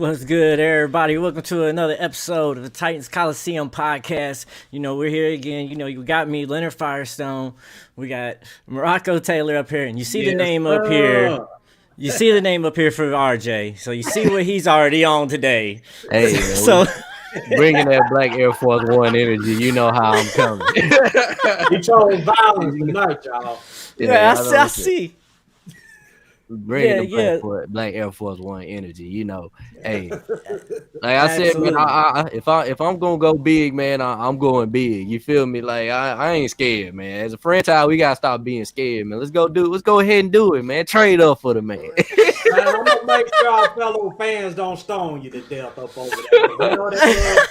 What's good, everybody? Welcome to another episode of the Titans Colosseum podcast. We're here again. You got me, Leonard Firestone. We got Morocco Taylor up here, and you see the name up here. You see the name up here for RJ. So you see what he's already on today. Hey, so bringing that Black Air Force One energy, you know how I'm coming. You chose violence tonight, y'all. Yeah, I see. Bringing the Black Air Force One energy, you know. Hey, like I said, man, if I'm gonna go big, man, I'm going big. You feel me? Like I ain't scared, man. As a franchise, we gotta stop being scared, man. Let's go ahead and do it, man. Trade up for the man. Man, I'm gonna make sure our fellow fans don't stone you to death up over there. You know that.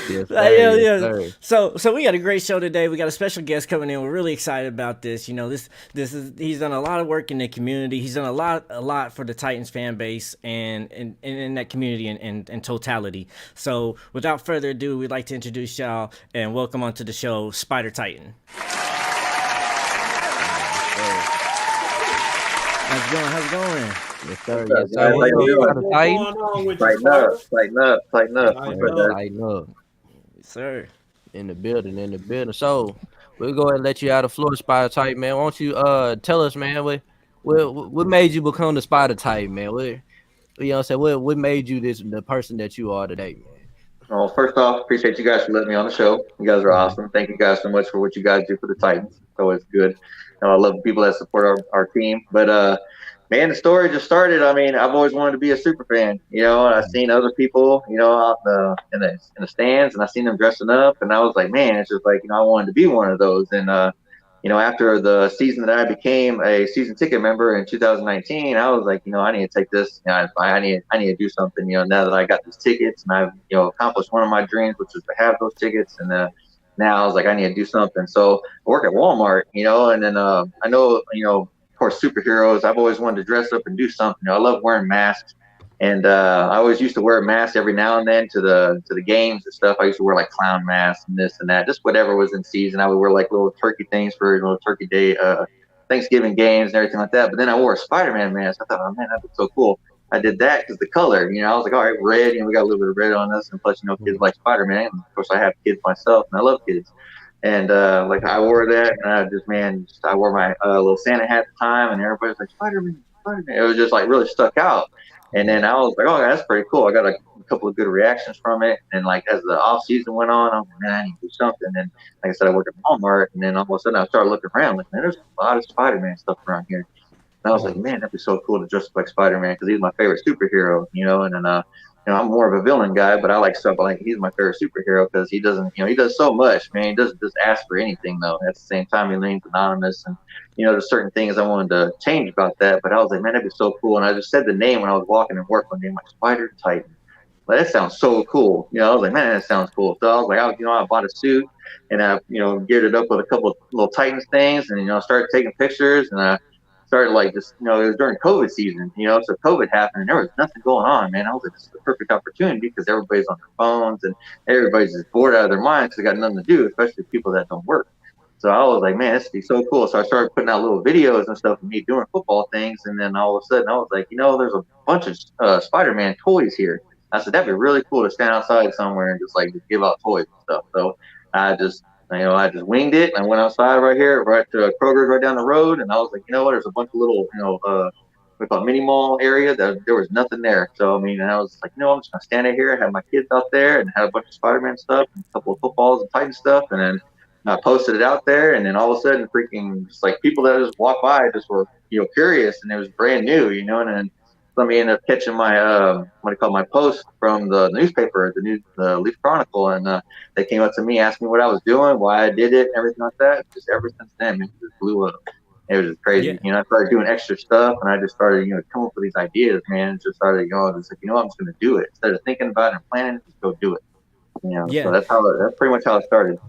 Yes, sir, yes. So we got a great show today. We got a special guest coming in. We're really excited about this. This is he's done a lot of work in the community. He's done a lot for the Titans fan base and in that community and totality. So without further ado, we'd like to introduce y'all and welcome onto the show, Spider Titan. How's it going? Yes, sir. Yes, sir. Tighten up. Yes, sir. In the building. So we'll go ahead and let you out of floor, Spider Titan, man. Why don't you tell us, man, what made you become the Spider Titan, man? What made you the person that you are today, man? Well, first off, appreciate you guys for letting me on the show. You guys are awesome. Thank you guys so much for what you guys do for the Titans. It's always good. I love the people that support our team. But man, the story just started. I mean, I've always wanted to be a super fan, and I've seen other people, out in the stands, and I seen them dressing up, and I was like, man, it's just like, I wanted to be one of those. And after the season that I became a season ticket member in 2019, I was like, I need to take this. I need to do something. Now that I got these tickets, and I've accomplished one of my dreams, which was to have those tickets, and now I was like, I need to do something. So I work at Walmart, and then I know, of course, superheroes. I've always wanted to dress up and do something. I love wearing masks, and I always used to wear a mask every now and then to the games and stuff. I used to wear like clown masks and this and that, just whatever was in season. I would wear like little turkey things for Turkey Day, Thanksgiving games and everything like that. But then I wore a Spider-Man mask. I thought, oh man, that'd be so cool. I did that because the color, I was like, all right, red, we got a little bit of red on us, and plus, kids like Spider-Man. And of course, I have kids myself, and I love kids. And I wore that, and I wore my little Santa hat at the time, and everybody was like, Spider-Man. It was just like really stuck out. And then I was like, oh, that's pretty cool. I got a couple of good reactions from it. And like as the off season went on, I was like, man, I need to do something. And like I said, I work at Walmart, and then all of a sudden I started looking around, like, man, there's a lot of Spider-Man stuff around here. And I was like, man, that'd be so cool to dress up like Spider-Man because he's my favorite superhero, And then I'm more of a villain guy, but I like stuff like he's my favorite superhero because he doesn't, he does so much, man. He doesn't just ask for anything though. At the same time, he remains anonymous, and there's certain things I wanted to change about that. But I was like, man, that'd be so cool. And I just said the name when I was walking in work one day, like Spider Titan. Like, that sounds so cool. I was like, man, that sounds cool. So I was like, I bought a suit and I, geared it up with a couple of little Titans things, and started taking pictures, and I started like just, it was during COVID season, so COVID happened and there was nothing going on, man. I was like, this is the perfect opportunity because everybody's on their phones and everybody's just bored out of their minds because they got nothing to do, especially people that don't work. So I was like, man, this would be so cool. So I started putting out little videos and stuff of me doing football things. And then all of a sudden I was like, there's a bunch of Spider-Man toys here. I said, that'd be really cool to stand outside somewhere and just give out toys and stuff. So I just winged it. And I went outside right to Kroger's right down the road. And I was like, there's a bunch of little, we call it mini mall area that there was nothing there. So, and I was like, I'm just going to stand out here, have my kids out there, and have a bunch of Spider-Man stuff and a couple of footballs and Titan stuff. And then I posted it out there. And then all of a sudden, freaking just like people that just walked by just were, curious, and it was brand new, and then somebody ended up catching my my post from the newspaper, the Leaf Chronicle, and they came up to me, asked me what I was doing, why I did it, and everything like that. Just ever since then, it just blew up. It was just crazy. Yeah. I started doing extra stuff, and I just started, coming up with these ideas, man. Just started going, I'm just going to do it instead of thinking about it and planning. Just go do it. Yeah. So that's pretty much how it started.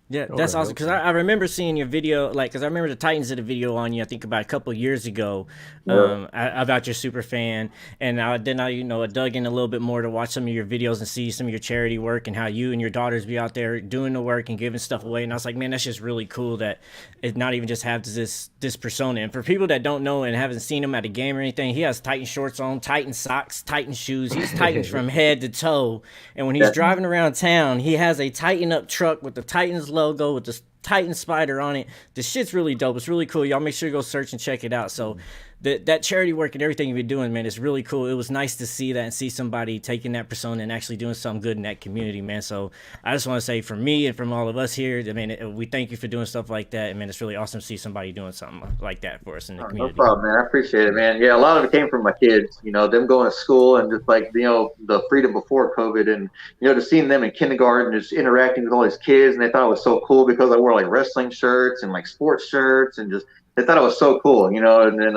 Yeah, that's awesome. Because I remember seeing your video, like, because I remember the Titans did a video on you, I think about a couple of years ago, about your super fan. And then I, I dug in a little bit more to watch some of your videos and see some of your charity work and how you and your daughters be out there doing the work and giving stuff away. And I was like, man, that's just really cool that it not even just has this persona. And for people that don't know and haven't seen him at a game or anything, he has Titan shorts on, Titan socks, Titan shoes. He's Titans from head to toe. And when he's driving around town, he has a Titan up truck with the Titans logo with the Titan spider on it. The shit's really dope. It's really cool. Y'all make sure you go search and check it out. So that charity work and everything you've been doing, man, is really cool. It was nice to see that and see somebody taking that persona and actually doing something good in that community, man. So I just want to say, from me and from all of us here, I mean, we thank you for doing stuff like that. I mean, it's really awesome to see somebody doing something like that for us in the community. No problem, man. I appreciate it, man. Yeah, a lot of it came from my kids, them going to school and just like, the freedom before COVID, and, just seeing them in kindergarten, just interacting with all these kids. And they thought it was so cool because I wore like wrestling shirts and like sports shirts, and just, they thought it was so cool, and then,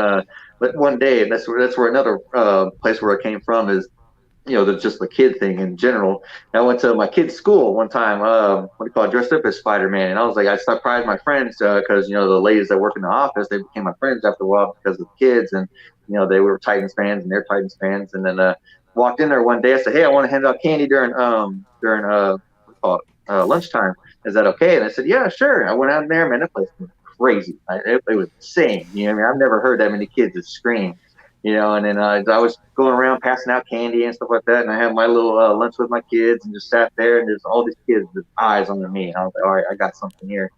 but one day, and that's where another place where I came from is, just the kid thing in general. And I went to my kid's school one time, dressed up as Spider-Man. And I was like, I surprised my friends because, the ladies that work in the office, they became my friends after a while because of the kids. And, they were Titans fans and they're Titans fans. And then walked in there one day. I said, hey, I want to hand out candy during lunchtime. Is that okay? And I said, yeah, sure. I went out there, man, that place was crazy. It was insane. I've never heard that many kids just scream. And then I was going around passing out candy and stuff like that. And I had my little lunch with my kids and just sat there, and there's all these kids with eyes on me. And I was like, all right, I got something here,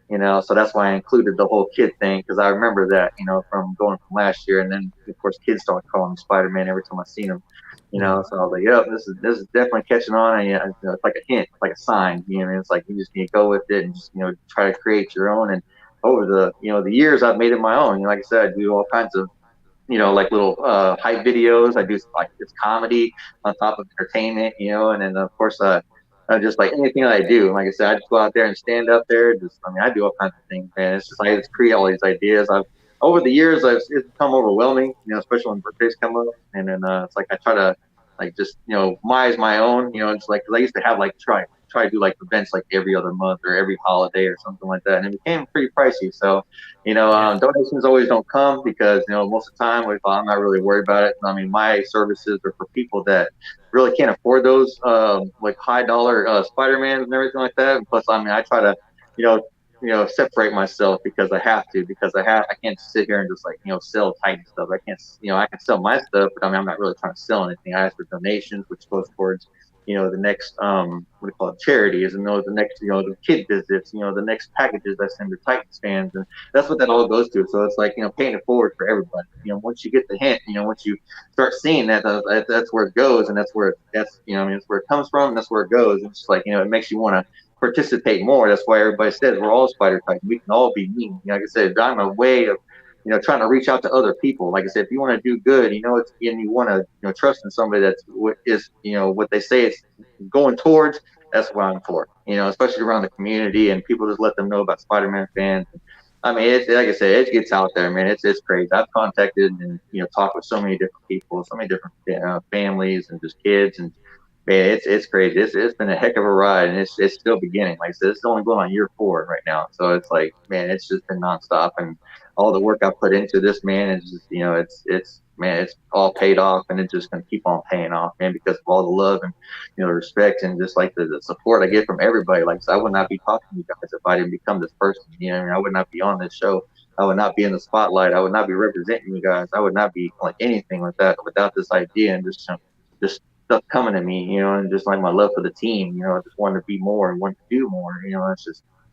so that's why I included the whole kid thing. Cause I remember that, from going from last year. And then of course kids started calling me Spider-Man every time I seen him, so I was like, yep, this is definitely catching on. And it's like a hint, like a sign, it's like, you just need to go with it and just, try to create your own. And over the years I've made it my own. Like I said, I do all kinds of, like little hype videos. I do like this comedy on top of entertainment, and then of course just like anything that I do. Like I said, I just go out there and stand up there. I do all kinds of things, man. It's just I just create all these ideas. Over the years, it's become overwhelming, especially when birthdays come up, and then it's like I try to like just mize my own, it's like, cause I used to have like try to do like events like every other month or every holiday or something like that, and it became pretty pricey. So donations always don't come because most of the time I'm not really worried about it. I mean, my services are for people that really can't afford those like high dollar Spider-Mans and everything like that. And plus, I mean, I try to separate myself because I have to, because I can't sit here and just like, sell Titan stuff. I can't, I can sell my stuff, but I mean, I'm not really trying to sell anything. I ask for donations, which goes towards, the next, charities, and the next, the kid visits, the next packages I send to Titans fans. And that's what that all goes to. So it's like, paying it forward for everybody. Once you get the hint, once you start seeing that, that's where it goes. And that's where that's where it comes from. And that's where it goes. It's just like, it makes you want to participate more. That's why everybody says we're all Spider Titans. We can all be me. Like I said, I'm a way of trying to reach out to other people. Like I said, if you want to do good, and you want to trust in somebody that's what is what they say it's going towards. That's what I'm for. Especially around the community, and people just let them know about Spider-Man fans. I mean, it's like I said, it gets out there, man. It's crazy. I've contacted and talked with so many different people, so many different families and just kids, and man, it's crazy. It's been a heck of a ride, and it's still beginning. Like I said, it's only going on year 4 right now. So it's like, man, it's just been nonstop, and all the work I put into this, man, is just it's all paid off, and it's just gonna keep on paying off, man, because of all the love and respect and just like the support I get from everybody. Like I said, I would not be talking to you guys if I didn't become this person. I would not be on this show. I would not be in the spotlight. I would not be representing you guys. I would not be like anything like that without this idea and just stuff coming to me, and just like my love for the team, I just wanted to be more and want to do more,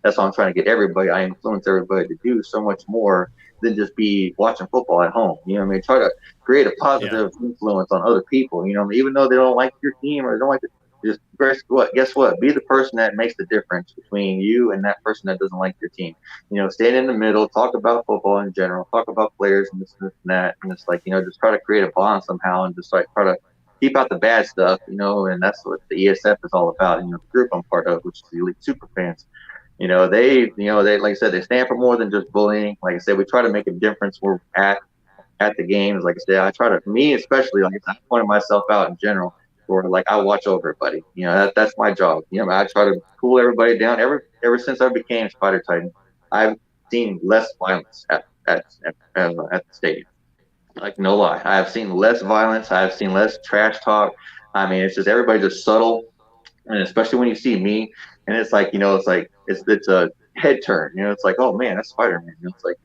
that's why I'm trying to get everybody. I influence everybody to do so much more than just be watching football at home. Try to create a positive influence on other people, even though they don't like your team or they don't like it. Just guess what? Be the person that makes the difference between you and that person that doesn't like your team. Stand in the middle, talk about football in general, talk about players and this and that. And it's like, just try to create a bond somehow and just like try to keep out the bad stuff, and that's what the ESF is all about. The group I'm part of, which is the Elite Super Fans. They like I said, they stand for more than just bullying. Like I said, we try to make a difference where we're at the games. Like I said, I try to, me especially, like I pointed myself out in general. or like I watch over everybody. You know, that's my job. You know, I try to cool everybody down. Ever since I became Spider Titan, I've seen less violence at the stadium. Like no lie, I have seen less violence. I have seen less trash talk. I mean, it's just everybody just subtle, and especially when you see me, and it's like it's a head turn. You know, it's like, oh man, that's Spider Man. You know, it's like,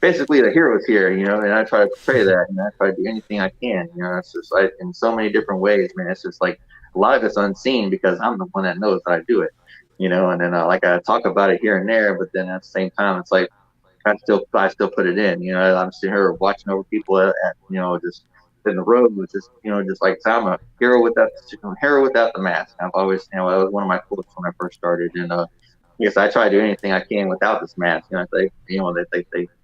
basically the hero's here. You know, and I try to portray that, and I try to do anything I can. You know, it's just like in so many different ways, man. It's just like a lot of it's unseen because I'm the one that knows that I do it. You know, and then like I talk about it here and there, but then at the same time, it's like I still put it in. You know, I'm sitting here watching over people just in the road, with just just like I'm a hero without the mask. I've always that was one of my quotes when I first started, and yes, I try to do anything I can without this mask. You know, they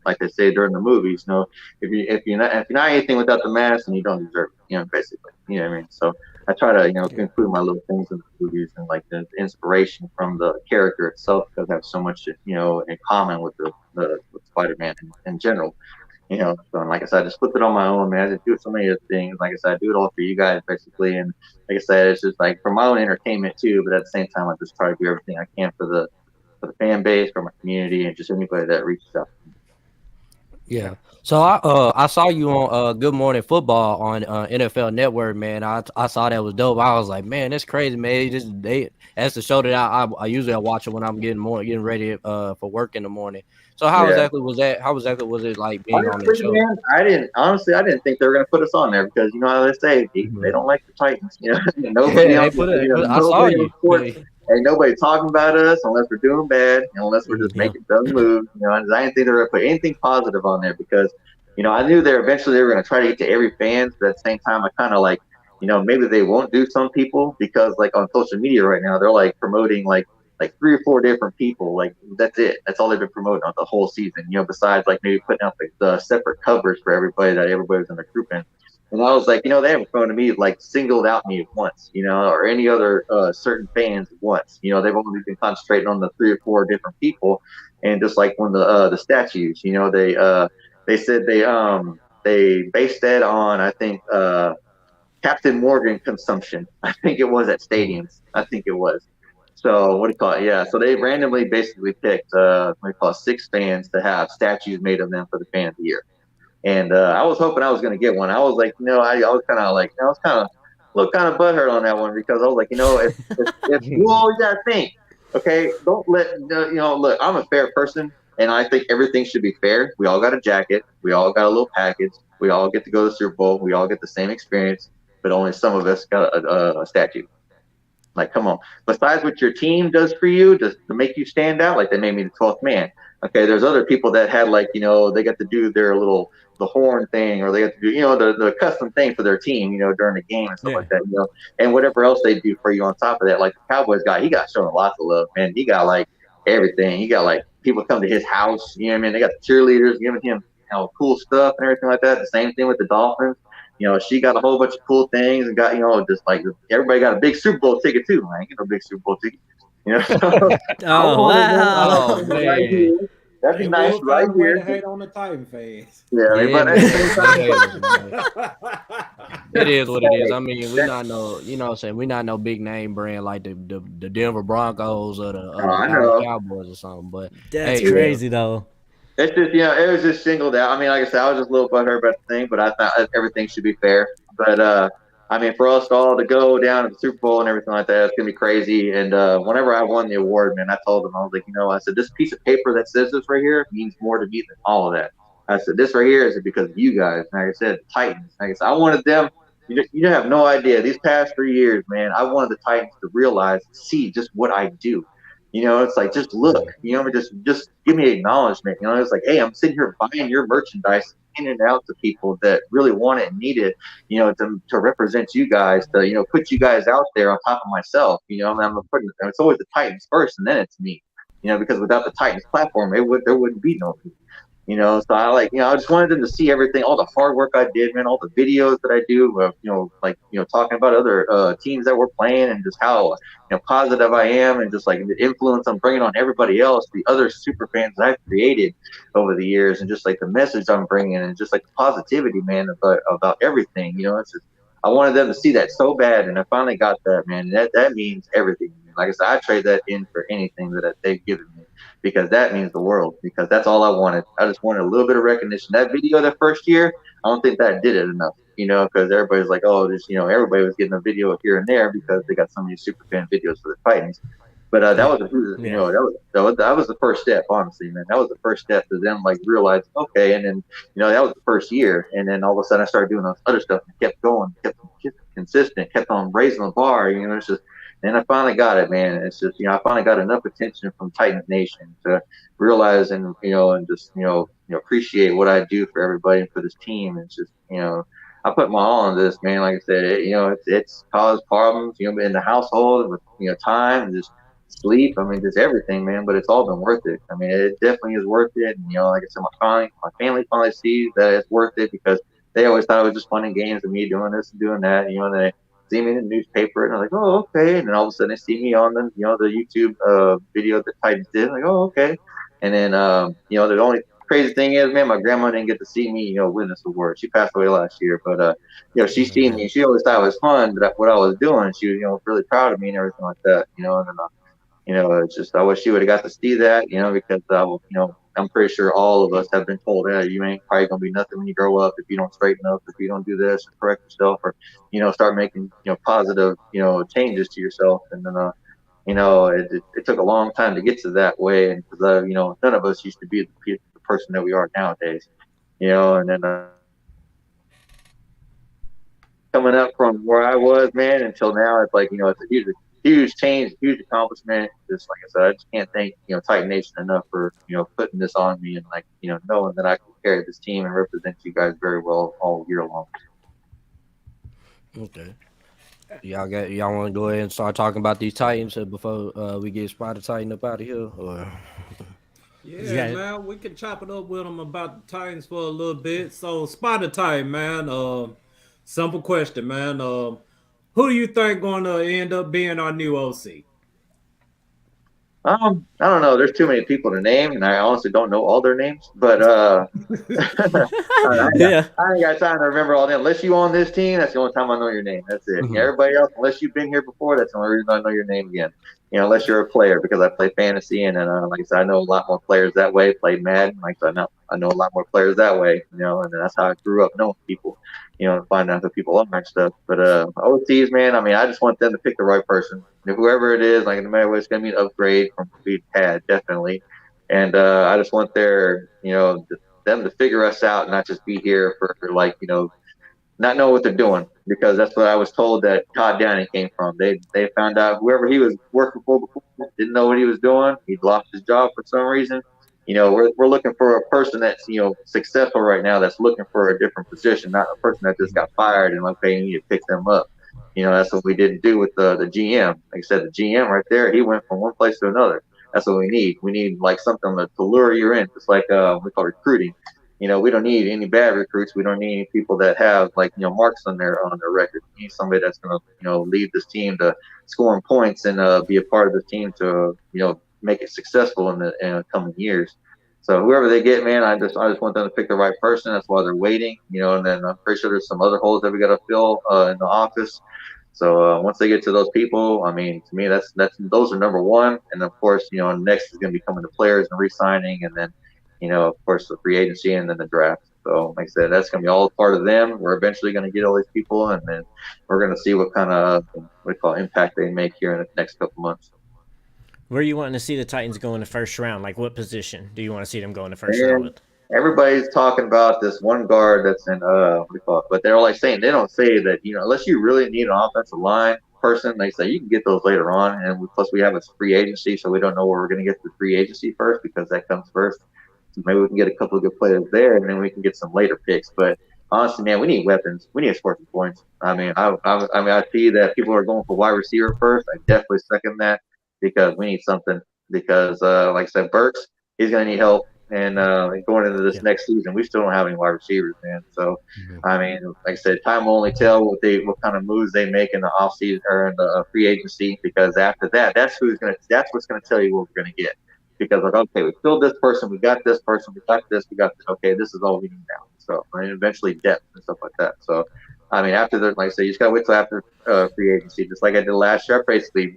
like they say during the movies. You know, if you're not anything without the mask, then you don't deserve it. You know, basically. You know what I mean? So I try to include my little things in the movies and like the inspiration from the character itself, because I have so much in common with with Spider-Man in general. You know, so like I said, I just flipped it on my own, man. I just do so many other things. Like I said, I do it all for you guys, basically. And like I said, it's just like for my own entertainment too. But at the same time, I just try to do everything I can for the fan base, for my community, and just anybody that reaches out. Yeah. So I saw you on Good Morning Football on NFL Network, man. I saw that was dope. I was like, man, that's crazy, man. That's the show that I usually watch it when I'm getting ready for work in the morning. So how Yeah. exactly was that? How exactly was it like being on that Honestly, show? man, I didn't think they were gonna put us on there because you know how they say they don't like the Titans. You know, nobody Yeah, on I saw nobody on you. sports. Ain't nobody talking about us unless we're doing bad, unless we're just Yeah. making dumb moves. You know, and I didn't think they were gonna put anything positive on there because I knew they were gonna try to get to every fans, but at the same time, I kind of like maybe they won't do some people because like on social media right now they're like promoting like 3 or 4 different people. Like that's it. That's all they've been promoting on the whole season. Besides like maybe putting out the separate covers for everybody that everybody's in the group in. And I was like, they haven't promoted me like singled out me once, or any other certain fans once. They've only been concentrating on the 3 or 4 different people, and just like when the statues, they said they based that on I think Captain Morgan consumption. I think it was at stadiums. I think it was. So what do you call it? Yeah. So they randomly basically picked what do you call it, 6 fans to have statues made of them for the fan of the year. And I was hoping I was going to get one. I was like, I was kind of like, I was kind of a little kind of butthurt on that one because I was like, if you always got to think, okay, don't let look, I'm a fair person, and I think everything should be fair. We all got a jacket, we all got a little package, we all get to go to the Super Bowl, we all get the same experience, but only some of us got a statue. Like, come on. Besides what your team does for you to make you stand out, like they made me the 12th man. Okay, there's other people that had like, they got to do their little the horn thing, or they got to do, the custom thing for their team, during the game and stuff Yeah. like that, and whatever else they do for you on top of that. Like the Cowboys guy, he got shown lots of love, man. He got like everything. He got like people come to his house, you know what I mean? They got the cheerleaders giving him cool stuff and everything like that. The same thing with the Dolphins. She got a whole bunch of cool things and got, just like everybody got a big Super Bowl ticket too. Man, I get a big Super Bowl ticket. So I Oh wanted wow. Oh one right man. here. That'd be Hey, nice we'll right find a way to here. hate on the Titan fans. Yeah, Yeah, but at the same time, it is what it is. hey, I mean, we not no, what I'm saying, we not no big name brand like the Denver Broncos or the I Dallas know. Cowboys or something. But That's hey, Yeah. crazy though. It's just, it was just singled out. I mean, like I said, I was just a little butthurt about the thing, but I thought everything should be fair. But I mean, for us all to go down to the Super Bowl and everything like that, it's gonna be crazy. And whenever I won the award, man, I told them, I was like, I said, this piece of paper that says this right here means more to me than all of that. I said, this right here is because of you guys. Like I said, the Titans. Like I said, I wanted them. You have no idea. These past 3 years, man, I wanted the Titans to realize, see just what I do. It's like, just look, just give me acknowledgement. It's like, hey, I'm sitting here buying your merchandise, handing it out to people that really want it and need it, to represent you guys, to, put you guys out there on top of myself. It's always the Titans first, and then it's me, because without the Titans platform, there wouldn't be no me. So I like, I just wanted them to see everything, all the hard work I did, man, all the videos that I do, like, talking about other teams that we're playing and just how, positive I am, and just like the influence I'm bringing on everybody else, the other super fans that I've created over the years, and just like the message I'm bringing, and just like the positivity, man, about everything. It's just, I wanted them to see that so bad, and I finally got that, man. That means everything. Like I said, I trade that in for anything that they've given me because that means the world. Because that's all I wanted. I just wanted a little bit of recognition. That video that first year, I don't think that did it enough. Because everybody's like, oh, this, everybody was getting a video here and there because they got so many super fan videos for the Titans. But that was, that was the first step, honestly, man. That was the first step to them like realize, okay, and then that was the first year, and then all of a sudden I started doing those other stuff and kept going, kept consistent, kept on raising the bar. It's just, and I finally got it, man. It's just, I finally got enough attention from Titans Nation to realize and just appreciate what I do for everybody and for this team. It's just I put my all into this, man. Like I said, it's caused problems, in the household with time and just sleep. I mean, just everything, man. But it's all been worth it. I mean, it definitely is worth it. And like I said, my family finally sees that it's worth it because they always thought it was just fun and games of me doing this and doing that. And they see me in the newspaper and they're like, oh, okay. And then all of a sudden they see me on the the YouTube video that Titans did. Like, oh, okay. And then the only crazy thing is, man, my grandma didn't get to see me, win this award. She passed away last year, but she seen me. She always thought it was fun that what I was doing. She was, really proud of me and everything like that, and then it's just I wish she would have got to see that, because I'm pretty sure all of us have been told, hey, you ain't probably gonna be nothing when you grow up if you don't straighten up, if you don't do this, or correct yourself, or start making positive changes to yourself, and then it took a long time to get to that way, and because none of us used to be the person that we are nowadays, and then coming up from where I was, man, until now, it's like it's a huge change, huge accomplishment. Just like I said, I just can't thank Titan Nation enough for putting this on me and like knowing that I can carry this team and represent you guys very well all year long. Okay. Y'all want to go ahead and start talking about these Titans before we get Spider Titan up out of here, or? Yeah, man, we can chop it up with them about the Titans for a little bit. So, Spider Titan, man. Simple question, man. Who do you think going to end up being our new OC? I don't know. There's too many people to name, and I honestly don't know all their names. But I ain't got time to remember all them. Unless you on this team, that's the only time I know your name. That's it. Mm-hmm. Everybody else, unless you've been here before, that's the only reason I know your name again. Unless you're a player, because I play fantasy, and like I said, I know a lot more players that way. Play Madden, like I know a lot more players that way. And that's how I grew up knowing people. And find out who people are and stuff. But OTs, man, I mean, I just want them to pick the right person. Whoever it is, like no matter what, it's gonna be an upgrade from what we've had, definitely. And I just want them to figure us out, and not just be here for like not know what they're doing, because that's what I was told that Todd Downing came from. They found out whoever he was working for before didn't know what he was doing. He'd lost his job for some reason. We're looking for a person that's successful right now, that's looking for a different position, not a person that just got fired and okay, you need to pick them up. That's what we didn't do with the GM. Like I said, the GM right there, he went from one place to another. That's what we need. We need like something to lure you in, just like we call recruiting. We don't need any bad recruits. We don't need any people that have like marks on their record. We need somebody that's gonna lead this team to scoring points and be a part of the team to make it successful in the coming years. So whoever they get, man, I just want them to pick the right person. That's why they're waiting, and then I'm pretty sure there's some other holes that we got to fill in the office. So once they get to those people, I mean, to me, those are number one. And of course, next is going to be coming to players and re-signing, and then, of course, the free agency and then the draft. So like I said, that's going to be all part of them. We're eventually going to get all these people, and then we're going to see what kind of impact they make here in the next couple months. Where are you wanting to see the Titans go in the first round? Like, what position do you want to see them go in the first round with? Everybody's talking about this one guard that's in but they're like saying, they don't say that unless you really need an offensive line person, they say you can get those later on. And plus we have a free agency, so we don't know where we're going to get the free agency first, because that comes first. So maybe we can get a couple of good players there, and then we can get some later picks. But honestly, man, we need weapons. We need to score some points. I mean, I see that people are going for wide receiver first. I definitely second that, because we need something. Because like I said, Burks, he's going to need help. And going into this next season, we still don't have any wide receivers, man. So, I mean, like I said, time will only tell what kind of moves they make in the offseason or in the free agency. Because after that, that's what's going to tell you what we're going to get. Because like, okay, we filled this person, we got this person, we got this, we got this. Okay, this is all we need now. So, and eventually depth and stuff like that. So, I mean, after the, like I said, you just gotta wait till after free agency. Just like I did last year, I basically,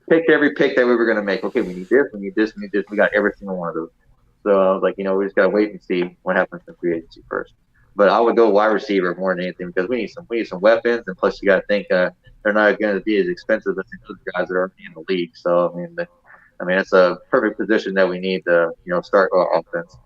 picked every pick that we were gonna make. Okay, we need this, we need this, we need this. We got every single one of those. So I was like, we just gotta wait and see what happens in free agency first. But I would go wide receiver more than anything because we need some weapons, and plus you got to think they're not going to be as expensive as the other guys that are in the league. So I mean, it's a perfect position that we need to start our offense.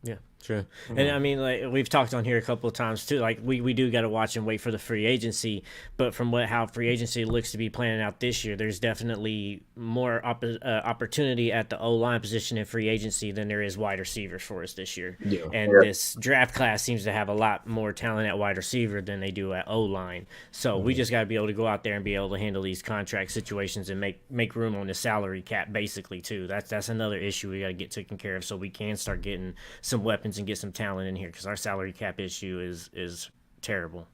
Yeah, true. And I mean, like we've talked on here a couple of times too. Like we do got to watch and wait for the free agency. But from how free agency looks to be planning out this year, there's definitely more opportunity at the O-line position in free agency than there is wide receivers for us this year. Yeah. And this draft class seems to have a lot more talent at wide receiver than they do at O-line. So we just got to be able to go out there and be able to handle these contract situations and make room on the salary cap, basically too. That's another issue we got to get taken care of so we can start getting some weapons and get some talent in here because our salary cap issue is terrible.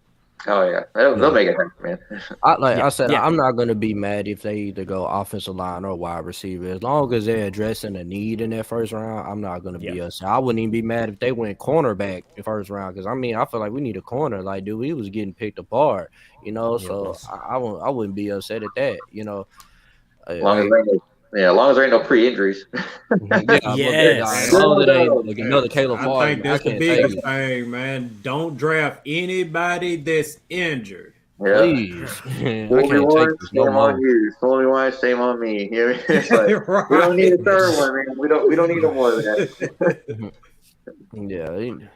Oh yeah, they'll make it happen, man. I said, I'm not gonna be mad if they either go offensive line or wide receiver as long as they're addressing a need in that first round. I'm not gonna be upset. I wouldn't even be mad if they went cornerback in first round because I mean I feel like we need a corner. Like, dude, we was getting picked apart, So I wouldn't be upset at that, As long as there ain't no pre-injuries. As long as it ain't another Caleb Farley. I think that's the biggest thing, man. Don't draft anybody that's injured. Yeah. Please. Shame on me. It's like, right. We don't need a third one, man. We don't need no more of that. Yeah.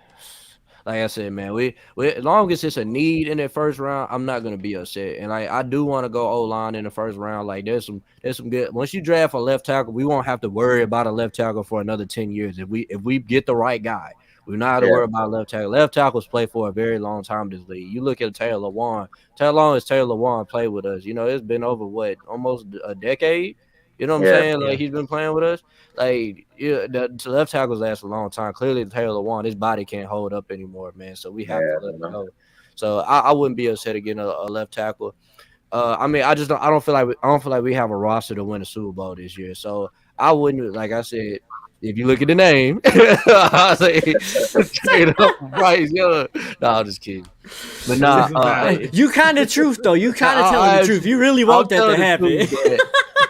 Like I said, man, we as long as it's a need in that first round, I'm not gonna be upset. And I do want to go O-line in the first round. Like there's some good. Once you draft a left tackle, we won't have to worry about a left tackle for another 10 years. If we get the right guy, we don't have to worry about left tackle. Left tackles play for a very long time in this league. You look at Taylor Lewan. How long has Taylor Lewan played with us? It's been over almost a decade. You know what I'm saying? Like he's been playing with us. Like the left tackles last a long time. Clearly, Taylor Lewan, his body can't hold up anymore, man. So we have to let him go. So I wouldn't be upset again a left tackle. I mean, I don't feel like we have a roster to win a Super Bowl this year. So I wouldn't, like I said, if you look at the name, I say straight up Bryce Young. No, I'm just kidding. But nah, you kind of truth though. You kind of telling the truth. You really want that to happen.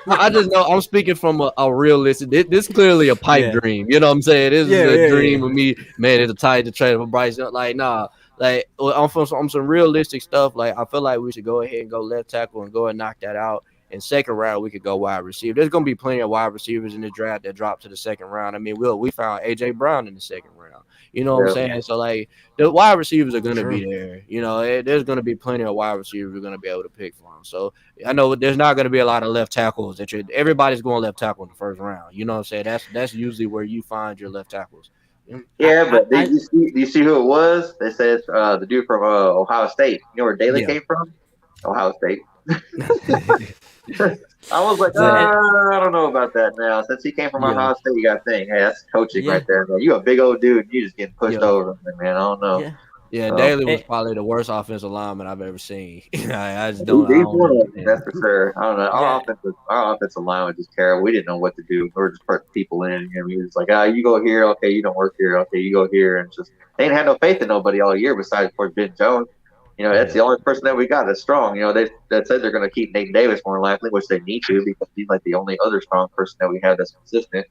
I just know I'm speaking from a realistic. This clearly a pipe dream. You know what I'm saying? This is a dream of me, man. It's a tight to trade for Bryce. Like, nah. Like, I'm some realistic stuff. Like, I feel like we should go ahead and go left tackle and go and knock that out. In second round, we could go wide receiver. There's gonna be plenty of wide receivers in the draft that drop to the second round. I mean, we found AJ Brown in the second round. You know what I'm saying? So like the wide receivers are gonna be there. There's gonna be plenty of wide receivers we're gonna be able to pick from. So I know there's not gonna be a lot of left tackles everybody's going left tackle in the first round. You know what I'm saying? That's usually where you find your left tackles. Yeah, but do you see who it was? They said the dude from Ohio State. You know where Daly came from? Ohio State. I was like, I don't know about that now. Since he came from Ohio State, you got to think, hey, that's coaching right there. Man. You a big old dude. You just getting pushed over, man. I don't know. Yeah, Daly was probably the worst offensive lineman I've ever seen. I just don't know. That's for sure. I don't know. Our offensive line was just terrible. We didn't know what to do. We were just putting people in. And we was like, you go here. Okay, you don't work here. Okay, you go here. And just they didn't have no faith in nobody all year besides for Ben Jones. That's the only person that we got that's strong. They said they're going to keep Nate Davis more likely, which they need to because he's like the only other strong person that we have that's consistent.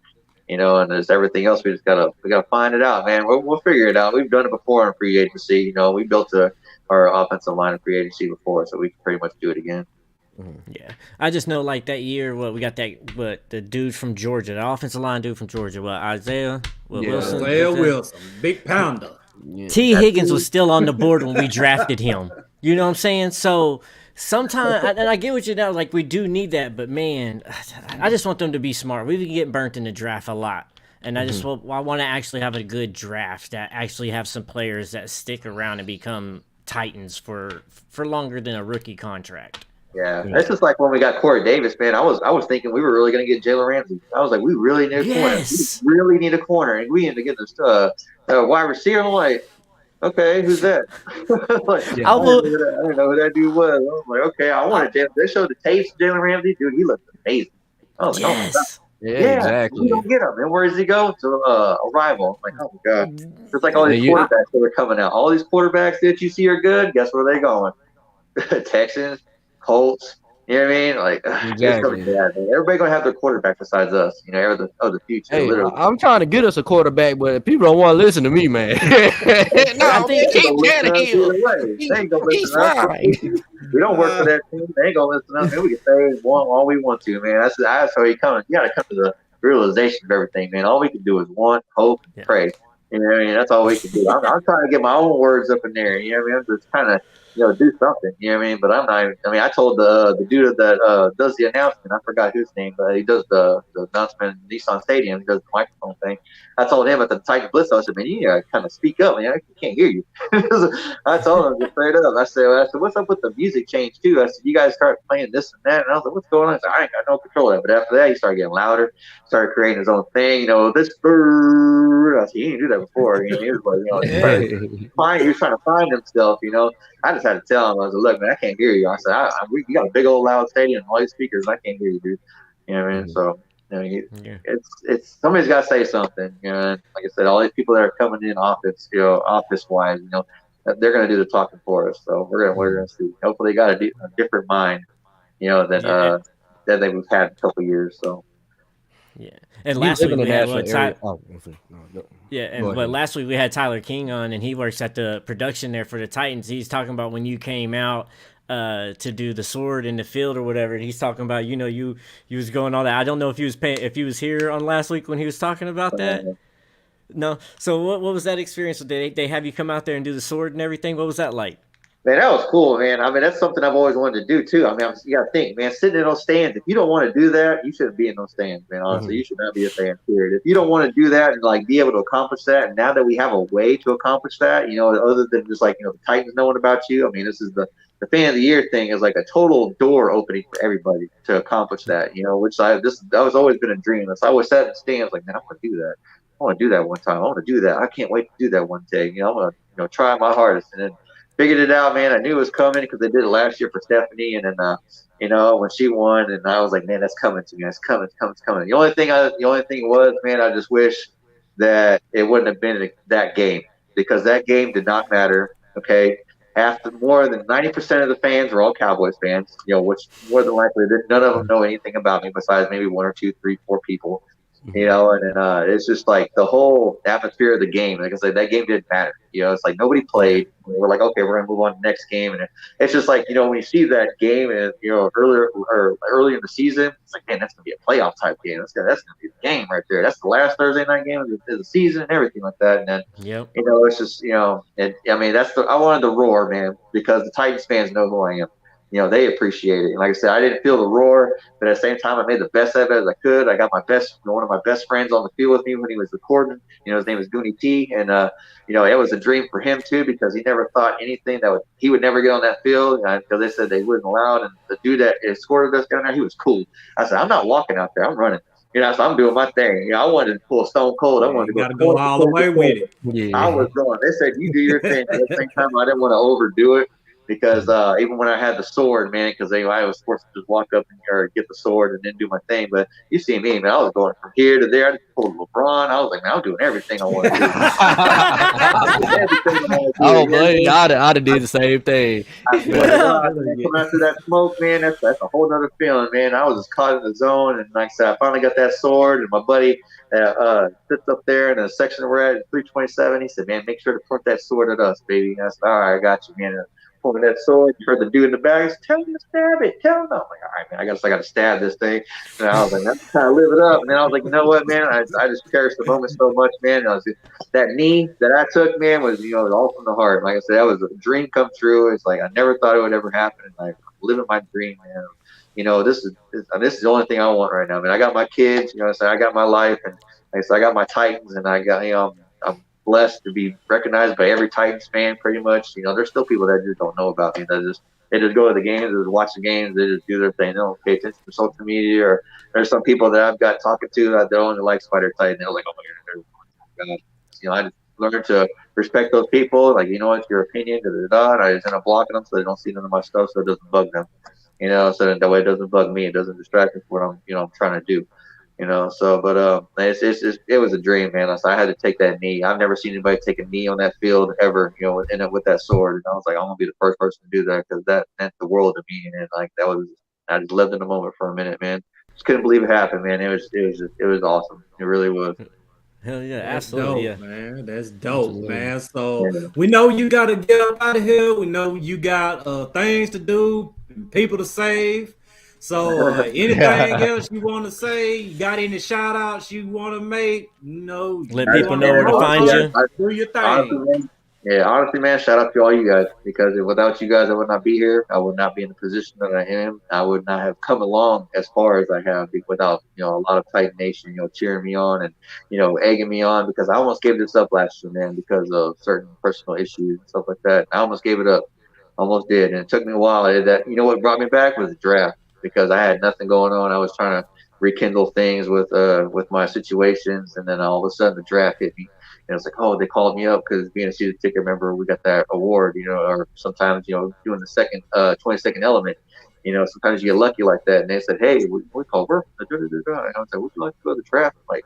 And there's everything else. We gotta find it out, man. We'll figure it out. We've done it before in free agency. We built our offensive line in free agency before, so we can pretty much do it again. Yeah, I just know like that year, we got the dude from Georgia, the offensive line dude from Georgia, Isaiah Wilson. Isaiah Wilson, big pounder. Yeah. T. Higgins was still on the board when we drafted him. You know what I'm saying? So sometimes, and I get what you're now, like we do need that, but man, I just want them to be smart. We get burnt in the draft a lot. And I want to actually have a good draft that actually have some players that stick around and become Titans for longer than a rookie contract. Yeah, that's just like when we got Corey Davis, man. I was thinking we were really going to get Jalen Ramsey. I was like, we really need a corner. We really need a corner, and we need to get this wide receiver. I'm like, okay, who's that? I didn't know who that dude was. I was like, okay, I wanted Jalen. They showed the tapes of Jalen Ramsey, dude. He looked amazing. I was like, Yeah, Yeah, we exactly. don't get him. And where does he go? To Arrival. I'm like, oh my god. It's like all these And you, quarterbacks that are coming out. All these quarterbacks that you see are good. Guess where they going? Texans, Colts. You know what I mean? Like it's gonna be exactly. bad. Man. Everybody gonna have their quarterback besides us. You know, the future, Hey, literally. I'm trying to get us a quarterback, but people don't want to listen to me, man. And I No, think man, they ain't keep gonna listen to us Tannehill. either way. They ain't gonna listen He's to us. fine. We don't work for that team. They ain't gonna listen to us. Man, we can say all we want to, man. That's how you come. You gotta come to the realization of everything, man. All we can do is want, hope, and yeah. pray. You know what I mean? That's all we can do. I'm trying to get my own words up in there. You know what I mean? I'm just kind of, do something. You know what I mean? But I'm not. I mean, I told the dude that does the announcement. I forgot his name, but he does the announcement in Nissan Stadium. He does the microphone thing. I told him at the Titan Blitz, I said, man, you gotta kind of speak up, man. I can't hear you. I told him just straight up. I said, what's up with the music change too? I said, you guys start playing this and that, and I was like, what's going on? I said, I ain't got no control of it. But after that, he started getting louder, started creating his own thing. This bird. I said, he didn't do that before. He was like, Yeah. he was trying to find himself. I just had to tell him. I was like, look, man, I can't hear you. I said, you got a big old loud stadium, and all these speakers, and I can't hear you, dude. You know what I mean? So. Yeah. It's somebody's got to say something. And like I said, all these people that are coming in office wise, they're going to do the talking for us. So we're gonna see. Hopefully, they got a different mind, than Yeah. we've had in a couple years. So Yeah. And You last live week in the we had Nashville area. Oh, Yeah, go but ahead. last week we had Tyler King on, and he works at the production there for the Titans. He's talking about when you came out to do the sword in the field or whatever. And he's talking about you was going all that. I don't know if he was here on last week when he was talking about that. No. So what was that experience? Did they have you come out there and do the sword and everything? What was that like? man, that was cool, man. I mean, that's something I've always wanted to do too. I mean, you got to think, man, sitting in those stands. If you don't want to do that, you shouldn't be in those stands, man. Honestly, Mhm. you should not be a fan. Period. If you don't want to do that and like be able to accomplish that, and now that we have a way to accomplish that, other than just like the Titans knowing about you. I mean, this is the fan of the year thing is like a total door opening for everybody to accomplish that. Which that was always been a dream. I always sat in the stands like, man, I want to do that. I want to do that one time. I want to do that. I can't wait to do that one day. I'm gonna try my hardest, and then figured it out, man. I knew it was coming because they did it last year for Stephanie, and then when she won, and I was like, man, that's coming to me. That's coming, it's coming, it's coming. The only thing was, man, I just wish that it wouldn't have been that game because that game did not matter. Okay, after more than 90% of the fans were all Cowboys fans, which more than likely none of them know anything about me besides maybe one or two, three, four people. And then it's just like the whole atmosphere of the game. Like I said, that game didn't matter. It's like nobody Yeah. played. We're like, okay, we're gonna move on to the next game, and it's just like when you see that game, and early in the season, it's like, man, that's gonna be a playoff type game. That's gonna be the game right there. That's the last Thursday night game of the season and everything like that. And then Yep. it's just and I mean I wanted to roar, man, because the Titans fans know who I am. They appreciate it. And like I said, I didn't feel the roar, but at the same time, I made the best of it as I could. I got one of my best friends on the field with me when he was recording. His name is Goonie T, and it was a dream for him too because he never thought anything he would never get on that field because they said they wouldn't allow it. And the dude that escorted us down there, he was cool. I said, I'm not walking out there. I'm running. So I'm doing my thing. I wanted to pull Stone Cold. I Yeah, wanted you to go got to go point all the to way with it. I Yeah. was going. They said you do your thing. But at the same time, I didn't want to overdo it because even when I had the sword, man, because I was forced to just walk up and or get the sword and then do my thing. But you see me, man, I was going from here to there. I just pulled LeBron. I was like, man, I'm doing everything I want to do. Everything I want to do. Oh, buddy, I'd have did the same thing. I swear to God, man, coming after that smoke, man, that's a whole nother feeling, man. I was just caught in the zone, and like I said, I finally got that sword, and my buddy sits up there in the section we're at 327. He said, man, make sure to point that sword at us, baby. And I said, all right, I got you, man. Pointing that sword, you heard the dude in the back, he said, tell him to stab it, tell him. I'm like, all right, man, I guess I got to stab this thing. And I was like, I'm trying to live it up. And then I was like, you know what, man, I just cherish the moment so much, man. And that knee that I took, man, was all from the heart. Like I said, that was a dream come true. It's like I never thought it would ever happen. And like I'm living my dream, man. This is the only thing I want right now, man. I got my kids, I got my life, and like I said, I got my Titans, and I got I'm blessed to be recognized by every Titans fan, pretty much. There's still people that just don't know about me. They just go to the games, they just watch the games, they just do their thing. They don't pay attention to social media. Or there's some people that I've got talking to that they only like Spider Titan. They're like, oh my god, I just learned to respect those people. Like, it's your opinion. And I just end up blocking them so they don't see none of my stuff, so it doesn't bug them. So that way it doesn't bug me. It doesn't distract me from what I'm trying to do. So, but it was a dream, man. So I had to take that knee. I've never seen anybody take a knee on that field ever, and with that sword. And I was like, I'm gonna be the first person to do that because that meant the world to me. And like I just lived in the moment for a minute, man. Just couldn't believe it happened, man. It was awesome. It really was. Hell yeah, That's absolutely, dope, yeah. man. That's dope, Absolutely. man. So Yeah. we know you got to get up out of here. We know you got things to do, people to save. So anything else you want to say? You got any shout outs you want to make? Let You people want to know where to promote find something? you. Do your Honestly, thing. man. Yeah, honestly, man, shout out to all you guys because without you guys, I would not be here. I would not be in the position that I am. I would not have come along as far as I have without a lot of Titan Nation, cheering me on and egging me on because I almost gave this up last year, man, because of certain personal issues and stuff like that. I almost gave it up, almost did, and it took me a while. What brought me back was the draft because I had nothing going on. I was trying to rekindle things with my situations, and then all of a sudden the draft hit me. And it's like, oh, they called me up because being a season ticket member, we got that award, or sometimes, doing the second, 22nd element, sometimes you get lucky like that. And they said, hey, we call work. And I was like, would you like to go to the draft? I'm like,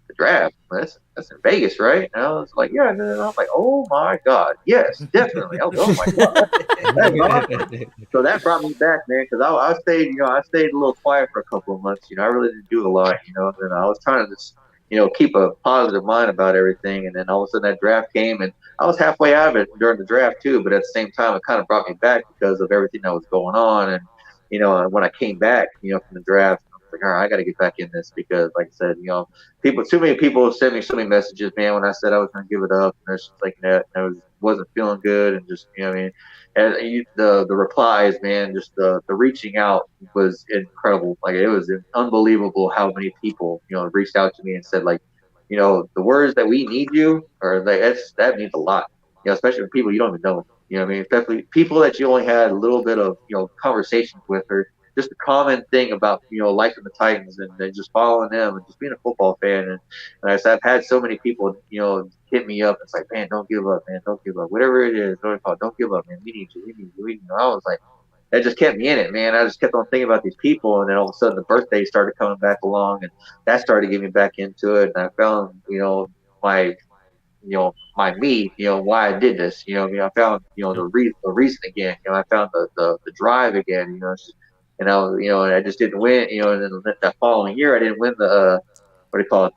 the draft? That's in Vegas, right? And I was like, yeah. And then I was like, oh my God, yes, definitely. I was like, oh my God, that's awesome. So that brought me back, man, because I stayed a little quiet for a couple of months. I really didn't do a lot, and I was trying to just, keep a positive mind about everything. And then all of a sudden that draft came, and I was halfway out of it during the draft too. But at the same time, it kind of brought me back because of everything that was going on. And when I came back, from the draft, I was like, all right, I got to get back in this because, like I said, too many people sent me so many messages, man, when I said I was going to give it up, and there's just like that, and wasn't feeling good, and just what I mean. And the replies, man, just the reaching out was incredible. Like it was unbelievable how many people reached out to me and said like, the words that we need you, or like that means a lot. Especially with people you don't even know. What I mean, especially people that you only had a little bit of conversations with, or just a common thing about life in the Titans and just following them and just being a football fan. And I've had so many people hit me up. It's like, man, don't give up, man, don't give up. Whatever it is, don't give up, man. We need you, we need you, we need you. I was like, that just kept me in it, man. I just kept on thinking about these people, and then all of a sudden the birthdays started coming back along, and that started getting me back into it. And I found my my me, why I did this. I found, the reason again. I found the drive again. And I just didn't win. And then that following year, I didn't win the what do you call it?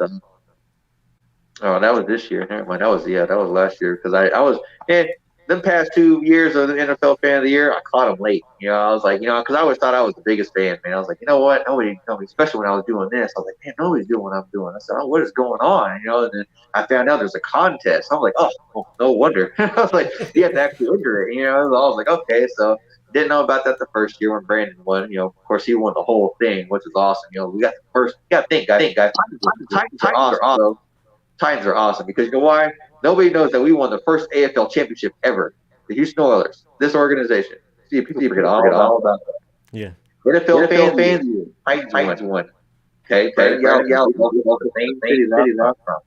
Oh, that was this year. Never mind. That was last year because I was them past 2 years of the NFL Fan of the Year, I caught them late. I was like, because I always thought I was the biggest fan, man. I was like, you know what? Nobody, especially when I was doing this, I was like, man, nobody's doing what I'm doing. I said, oh, what is going on? And then I found out there's a contest. I was like, oh, no wonder. I was like, you have to actually enter it. I was like, okay, so didn't know about that the first year when Brandon won. Of course, he won the whole thing, which is awesome. We got the first. You got to think, guys. Titans are awesome, bro. Titans are awesome because you know why? Nobody knows that we won the first AFL championship ever. The Houston Oilers, this organization. See, people forget all about that. Yeah. NFL fans, Titans won. Okay, Brandon Gallup, the same city that I'm from,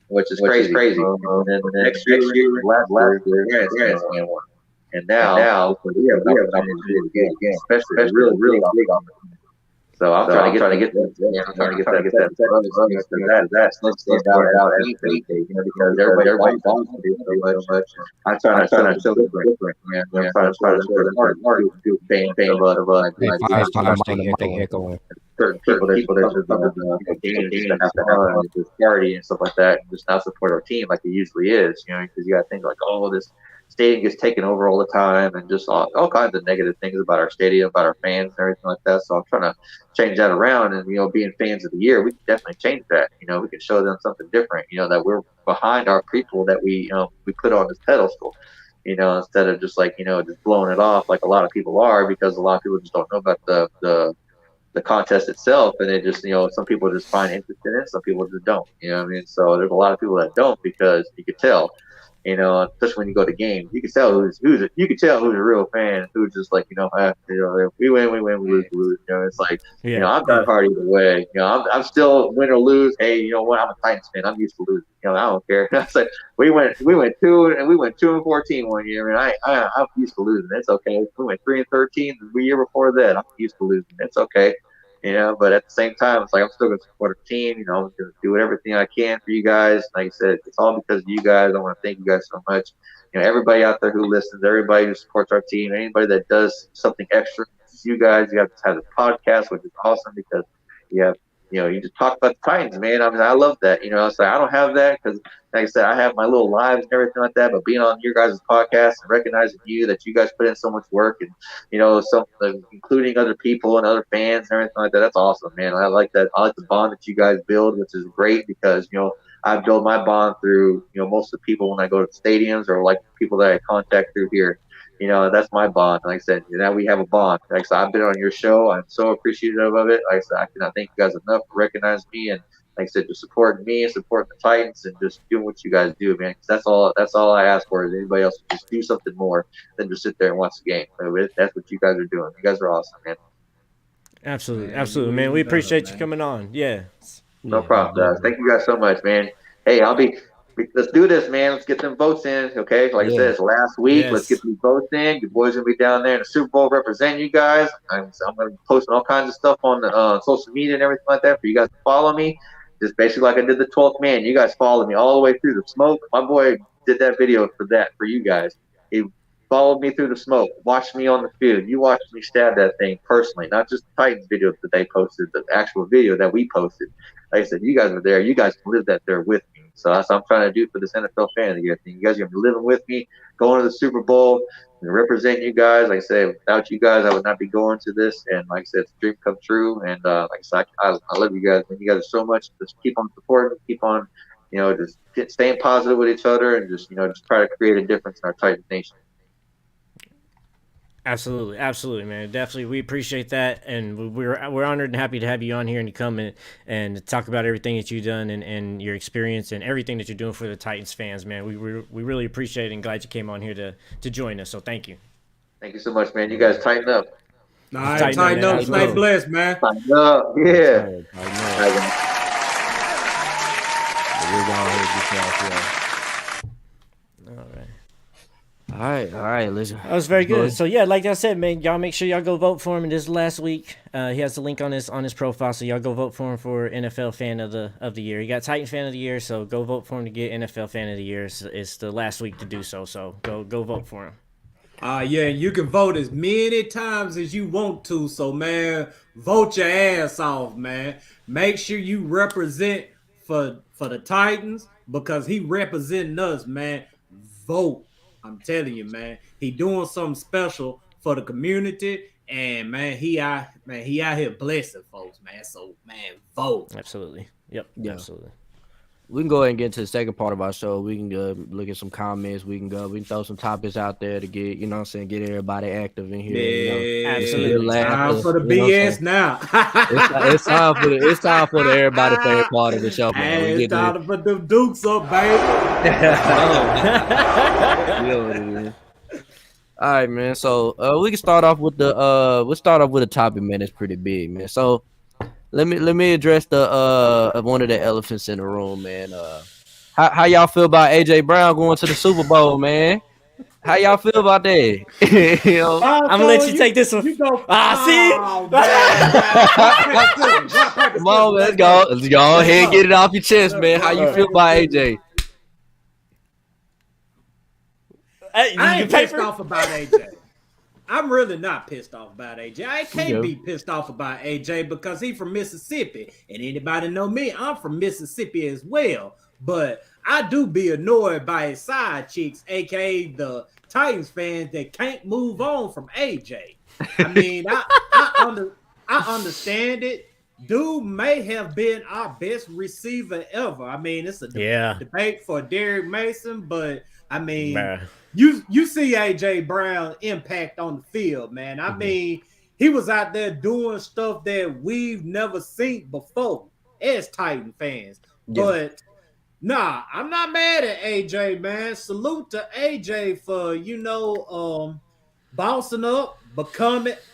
which is crazy. And then next year, last year, Giants won. And now we have an opportunity to do it again, especially a really big opportunity. So I'm trying to get that. I'm trying to get that. That's stand out as because everybody wants to do so much. I'm trying to show different, man. I'm trying to show them hard do things of certain people that just games that have fun and just party and stuff like that, and just not support our team like it usually is. Because you got to think like, oh, this stadium gets taken over all the time, and just all kinds of negative things about our stadium, about our fans, and everything like that. So I'm trying to change that around, and being fans of the year, we can definitely change that. We can show them something different. That we're behind our people that we put on this pedestal. Instead of just like just blowing it off like a lot of people are, because a lot of people just don't know about the contest itself, and it just some people just find interest in it, some people just don't. What I mean? So there's a lot of people that don't because you could tell. Especially when you go to games, you can tell you can tell who's a real fan, who's just like, we win, we lose, we lose. It's like, I'm not hard either way. I'm still win or lose. Hey, you know what? I'm a Titans fan. I'm used to losing. I don't care. It's like we went 2-14 one year, and I'm used to losing. It's okay. We went 3-13 the year before that. I'm used to losing. It's okay. But at the same time, it's like I'm still going to support our team. I'm going to do everything I can for you guys. Like I said, it's all because of you guys. I want to thank you guys so much. Everybody out there who listens, everybody who supports our team, anybody that does something extra, just you guys. You have this podcast, which is awesome because you have, you just talk about the Titans, man. I love that. It's like I don't have that because, like I said, I have my little lives and everything like that. But being on your guys' podcast and recognizing that you guys put in so much work and including other people and other fans and everything like that. That's awesome, man. I like that. I like the bond that you guys build, which is great because I build my bond through most of the people when I go to the stadiums or like people that I contact through here. That's my bond. Like I said, now we have a bond. Like I said, I've been on your show. I'm so appreciative of it. Like I said, I cannot thank you guys enough for recognizing me and, like I said, just supporting me and supporting the Titans and just doing what you guys do, man. Because that's all I ask for is anybody else to just do something more than just sit there and watch the game. That's what you guys are doing. You guys are awesome, man. Absolutely, man. We appreciate you coming on. Yeah. No problem, guys. Thank you guys so much, man. Hey, let's do this, man. Let's get them votes in, okay? Like I said, it's last week. Yes. Let's get these votes in. Your boys going to be down there in the Super Bowl representing you guys. I'm going to be posting all kinds of stuff on social media and everything like that for you guys to follow me. Just basically like I did the 12th man. You guys followed me all the way through the smoke. My boy did that video for you guys. He followed me through the smoke, watched me on the field. You watched me stab that thing personally, not just the Titans video that they posted, the actual video that we posted. Like I said, you guys were there. You guys can live that there with me. So that's what I'm trying to do for this NFL fan of the year thing. You guys are going to be living with me, going to the Super Bowl, and represent you guys. Like I said, without you guys, I would not be going to this. And like I said, it's a dream come true. And like I said, I love you guys. And you guys are so much. Just keep on supporting, keep on, just staying positive with each other and just try to create a difference in our Titan Nation. Absolutely, man. Definitely, we appreciate that, and we're honored and happy to have you on here and to come and talk about everything that you've done and your experience and everything that you're doing for the Titans fans, man. We really appreciate it and glad you came on here to join us. So thank you. Thank you so much, man. You guys tighten up. All right, tighten up. Stay blessed, man. Tighten up, yeah. All right, listen. That was very good. So yeah, like I said, man, y'all make sure y'all go vote for him. And this last week, he has the link on his profile, so y'all go vote for him for NFL Fan of the Year. He got Titan Fan of the Year, so go vote for him to get NFL Fan of the Year. It's the last week to do so. So go vote for him. Yeah, you can vote as many times as you want to. So man, vote your ass off, man. Make sure you represent for the Titans because he representing us, man. Vote. I'm telling you, man, he doing something special for the community, and man, he out here blessing folks, man. So, man, vote. Absolutely. Yep. Yeah. Absolutely. We can go ahead and get into the second part of our show. We can look at some comments. We can throw some topics out there to get, get everybody active in here. Yeah, absolutely. Time for the BS now. it's time for the everybody favorite part of the show, man. Hey, it's time to put them Dukes up, baby. All right, man. So we can start off with the topic, man. It's pretty big, man. So let me address the one of the elephants in the room, man. How y'all feel about AJ Brown going to the Super Bowl, man? How y'all feel about that? I'm gonna let you take this one. See? Come on, man. Let's go ahead and get it off your chest, man. How you feel about AJ? I ain't pissed off about AJ. I'm really not pissed off about AJ. I can't be pissed off about AJ because he's from Mississippi. And anybody know me, I'm from Mississippi as well. But I do be annoyed by his side chicks, a.k.a. the Titans fans that can't move on from AJ. I mean, I understand it. Dude may have been our best receiver ever. I mean, it's a debate for Derrick Mason, but I mean... You see AJ Brown impact on the field, man. I mean, he was out there doing stuff that we've never seen before as Titan fans. Yeah. But nah, I'm not mad at AJ, man. Salute to AJ for, bossing up,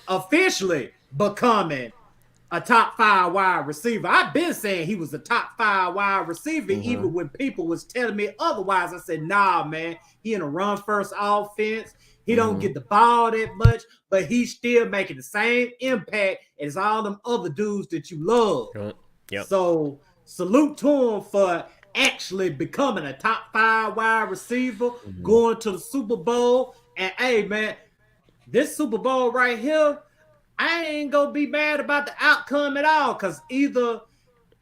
officially becoming a top 5 wide receiver. I've been saying he was a top 5 wide receiver, even when people was telling me otherwise. I said, nah, man, he in a run first offense. He don't get the ball that much, but he's still making the same impact as all them other dudes that you love. Yep. So salute to him for actually becoming a top 5 wide receiver, going to the Super Bowl. And hey, man, this Super Bowl right here, I ain't gonna be mad about the outcome at all, because either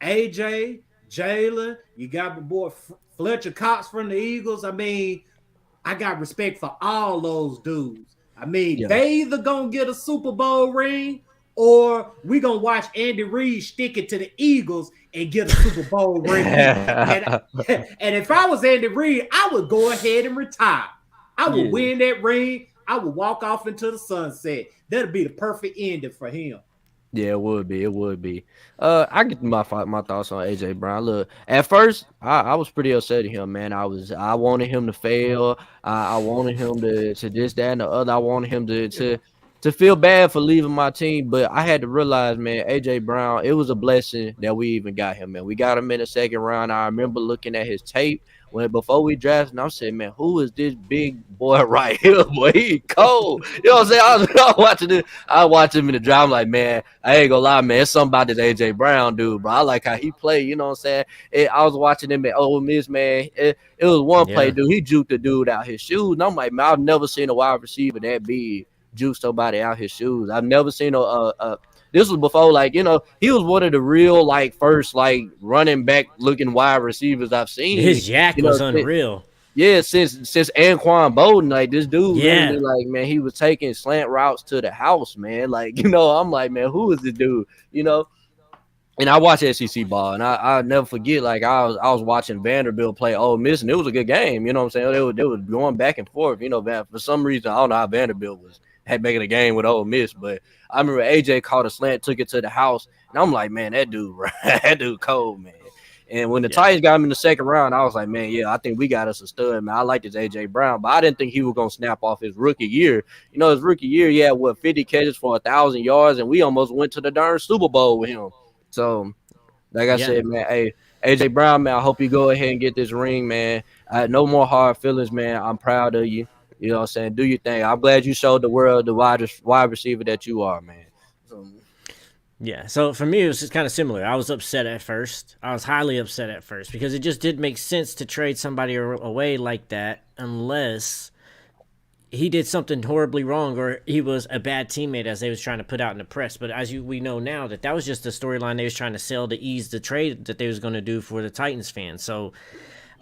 AJ, Jalen, you got my boy Fletcher Cox from the Eagles. I mean, I got respect for all those dudes. I mean, they either gonna get a Super Bowl ring, or we gonna watch Andy Reid stick it to the Eagles and get a Super Bowl ring. and if I was Andy Reid, I would go ahead and retire. I would win that ring. I would walk off into the sunset. That'd be the perfect ending for him. Yeah, it would be. It would be. I get my thoughts on AJ Brown. Look, at first, I was pretty upset at him, man. I wanted him to fail. I wanted him to this, that, and the other. I wanted him to feel bad for leaving my team. But I had to realize, man, AJ Brown, it was a blessing that we even got him, man. We got him in the second round. I remember looking at his tape before we drafted, and I said, man, who is this big boy right here? Boy, he cold. You know what I'm saying? I was watching this. I watched him in the draft. I'm like, man, I ain't gonna lie, man. It's something about this AJ Brown dude, bro. I like how he played. You know what I'm saying? I was watching him at Ole Miss, man. It was one play, dude. He juked the dude out his shoes, and I'm like, man, I've never seen a wide receiver that big juke somebody out his shoes. I've never seen a this was before, like, you know, he was one of the real, like, first, like, running back looking wide receivers I've seen. His yak was unreal. Since Anquan Bolden, like, this dude, literally, like, man, he was taking slant routes to the house, man. Like, you know, I'm like, man, who is this dude? You know, and I watch SEC ball, and I'll never forget, like, I was watching Vanderbilt play Ole Miss, and it was a good game. You know what I'm saying? They were going back and forth. You know, for some reason, I don't know how Vanderbilt had making a game with Ole Miss, but I remember AJ caught a slant, took it to the house, and I'm like, man, that dude cold, man. And when the Titans got him in the second round, I was like, man, yeah, I think we got us a stud, man. I like this AJ Brown, but I didn't think he was gonna snap off his rookie year. You know, his rookie year, he had 50 catches for 1,000 yards, and we almost went to the darn Super Bowl with him. So, like I said, man, hey, AJ Brown, man, I hope you go ahead and get this ring, man. No more hard feelings, man. I'm proud of you. You know what I'm saying? Do your thing. I'm glad you showed the world the wide receiver that you are, man. Yeah, so for me, it was just kind of similar. I was upset at first. I was highly upset at first because it just didn't make sense to trade somebody away like that unless he did something horribly wrong or he was a bad teammate, as they was trying to put out in the press. But we know now that was just the storyline they was trying to sell to ease the trade that they was going to do for the Titans fans. So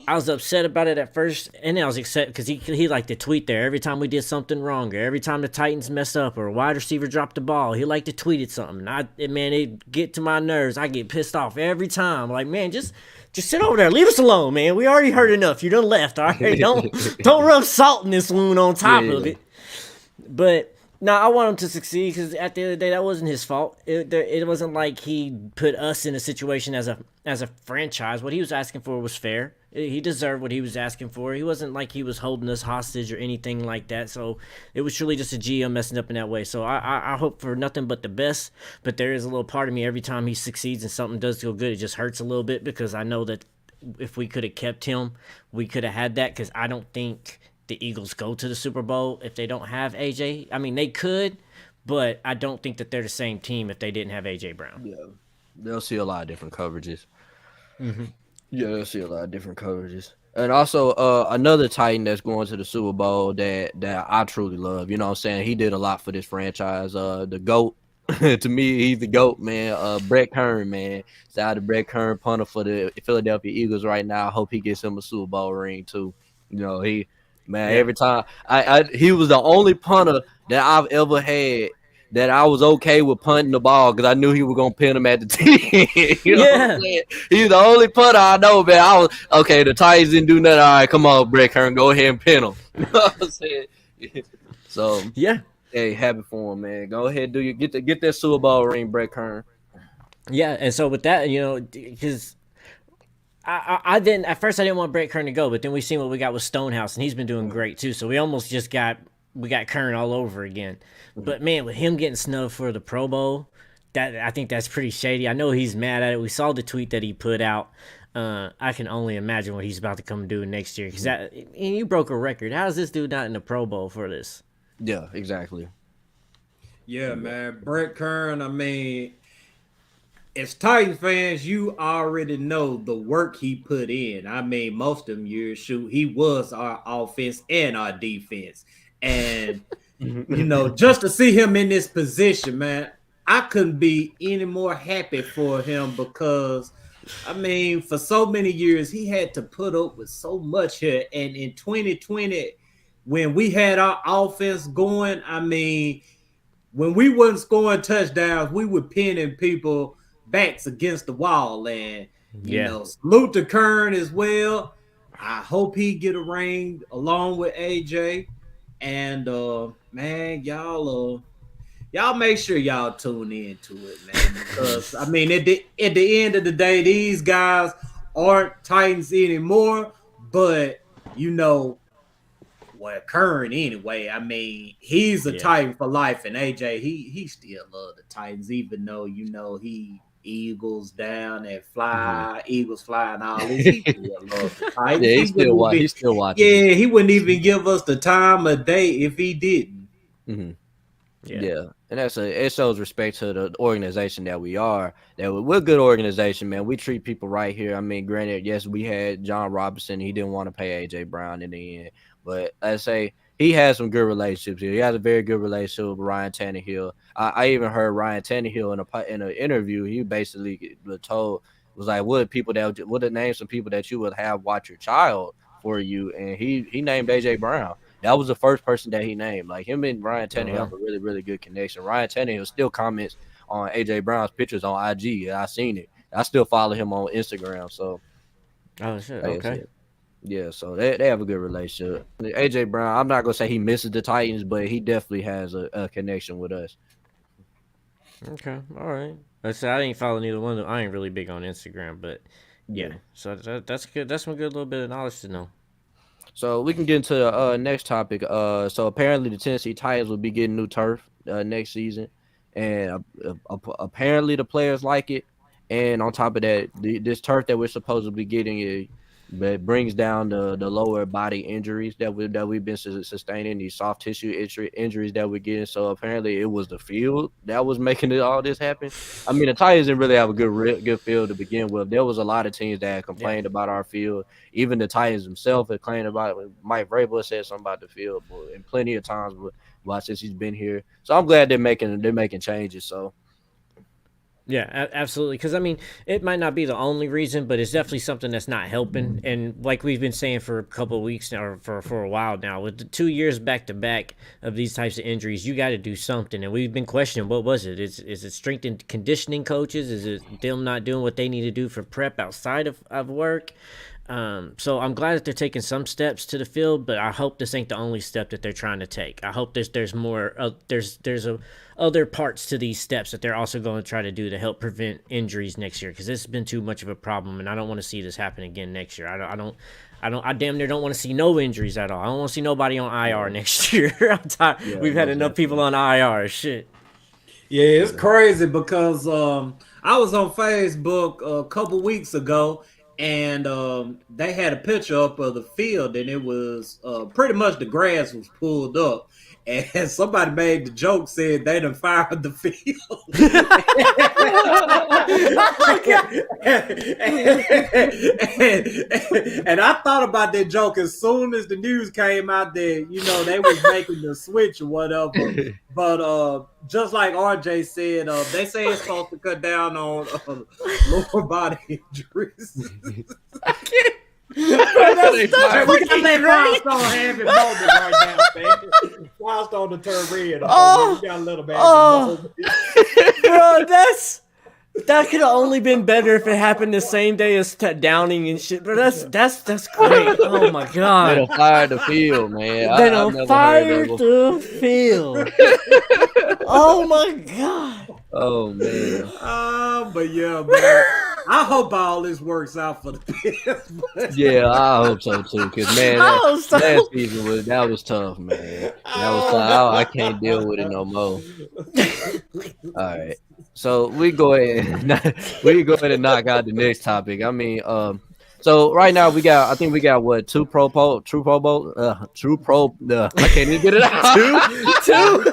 I was upset about it at first, and then I was upset because he liked to tweet there every time we did something wrong, or every time the Titans mess up, or a wide receiver dropped the ball. He liked to tweet it something. It get to my nerves. I get pissed off every time. Like, man, just sit over there. Leave us alone, man. We already heard enough. You done left, all right? Don't rub salt in this wound on top of it. But no, I want him to succeed because at the end of the day, that wasn't his fault. It wasn't like he put us in a situation as a franchise. What he was asking for was fair. He deserved what he was asking for. He wasn't like he was holding us hostage or anything like that. So it was truly just a GM messing up in that way. So I hope for nothing but the best. But there is a little part of me every time he succeeds and something does go good, it just hurts a little bit because I know that if we could have kept him, we could have had that because I don't think the Eagles go to the Super Bowl if they don't have AJ. I mean, they could, but I don't think that they're the same team if they didn't have AJ Brown. Yeah, they'll see a lot of different coverages. Mm-hmm. Yeah, they'll see a lot of different coverages. And also, another Titan that's going to the Super Bowl that I truly love. You know what I'm saying? He did a lot for this franchise. The GOAT. To me, he's the GOAT, man. Brett Kern, man. Shout out to Brett Kern, punter for the Philadelphia Eagles right now. I hope he gets him a Super Bowl ring, too. You know, every time he was the only punter that I've ever had that I was okay with punting the ball because I knew he was gonna pin him at the tee. You know what I'm saying? He's the only punter I know, man. I was okay. The Titans didn't do nothing. All right, come on, Brett Kern, go ahead and pin him. You know what I'm saying? So yeah, hey, happy for him, man. Go ahead, get that Super Bowl ring, Brett Kern. Yeah, and so with that, you know, because I didn't at first. I didn't want Brett Kern to go, but then we seen what we got with Stonehouse, and he's been doing great too. So we almost just got Kern all over again. But man, with him getting snubbed for the Pro Bowl, I think that's pretty shady. I know he's mad at it. We saw the tweet that he put out. I can only imagine what he's about to come do next year because you broke a record. How is this dude not in the Pro Bowl for this? Yeah, exactly. Yeah, man. Brett Kern, I mean, as Titans fans, you already know the work he put in. I mean, most of them years, shoot, he was our offense and our defense. And, just to see him in this position, man, I couldn't be any more happy for him because, I mean, for so many years, he had to put up with so much here. And in 2020, when we had our offense going, I mean, when we wasn't scoring touchdowns, we were pinning people backs against the wall. And, salute to Kern as well. I hope he get a ring along with AJ. And man, y'all make sure y'all tune in to it, man. Because I mean, at the end of the day, these guys aren't Titans anymore, but Curran anyway. I mean, he's a Titan for life, and AJ, he still love the Titans, even though he Eagles down and fly, Eagles fly and all this. He still love the Titans. Yeah, he's still watching. Yeah, he wouldn't even give us the time of day if he didn't. Yeah, and it shows respect to the organization that we are. That we're a good organization, man. We treat people right here. I mean, granted, yes, we had John Robinson. He didn't want to pay AJ Brown in the end, but let's say he has some good relationships here. He has a very good relationship with Ryan Tannehill. I even heard Ryan Tannehill in an interview. He basically was like, "What name some people that you would have watch your child for you?" And he named AJ Brown. That was the first person that he named. Like him and Ryan Tannehill have a really, really good connection. Ryan Tannehill still comments on AJ Brown's pictures on IG. I seen it. I still follow him on Instagram. So, oh shit, okay, yeah. So they have a good relationship. AJ Brown, I'm not gonna say he misses the Titans, but he definitely has a connection with us. Okay, all right. I said I ain't following either one of them. I ain't really big on Instagram, but yeah. So that's good. That's some good little bit of knowledge to know. So we can get into the next topic. So apparently the Tennessee Titans will be getting new turf next season, and apparently the players like it. And on top of that, this turf that we're supposed to be getting brings down the lower body injuries that we've been sustaining, these soft tissue injuries that we're getting. So apparently it was the field that was making all this happen. I mean, the Titans didn't really have a good field to begin with. There was a lot of teams that had complained about our field. Even the Titans themselves had complained about it. Mike Vrabel said something about the field, but and plenty of times since he's been here. So I'm glad they're making changes. So. Yeah, absolutely. Because, I mean, it might not be the only reason, but it's definitely something that's not helping. And like we've been saying for a couple of weeks now, or for a while now, with the 2 years back-to-back of these types of injuries, you got to do something. And we've been questioning, what was it? Is it strength and conditioning coaches? Is it them not doing what they need to do for prep outside of work? So I'm glad that they're taking some steps to the field, but I hope this ain't the only step that they're trying to take. I hope there's more. There's other parts to these steps that they're also going to try to do to help prevent injuries next year, because this has been too much of a problem, and I don't want to see this happen again next year. I damn near don't want to see no injuries at all. I don't want to see nobody on IR next year. I'm tired. Yeah, we've had enough people on IR. Shit. Yeah, it's crazy because I was on Facebook a couple weeks ago. And they had a picture up of the field, and it was pretty much the grass was pulled up. And somebody made the joke, said they done fired the field. and I thought about that joke as soon as the news came out that, they was making the switch or whatever. But just like RJ said, they say it's supposed to cut down on lower body injuries. I can't. That's fucking Milestone have it moment right now, man. Milestone to turn red. Oh, we got a little bit. Bro, that could have only been better if it happened the same day as Downing and shit. But that's great. Oh my god. They don't fire the field, man. They don't fire the field. Oh my god. Oh man. But yeah, man. I hope all this works out for the Bills. Yeah, I hope so too. Cause man, last season was tough, man. That was tough. I can't deal with it no more. All right, so we go ahead and knock out the next topic. I mean, So right now I think we got what true Pro Bowl. I can't even get it out. Two.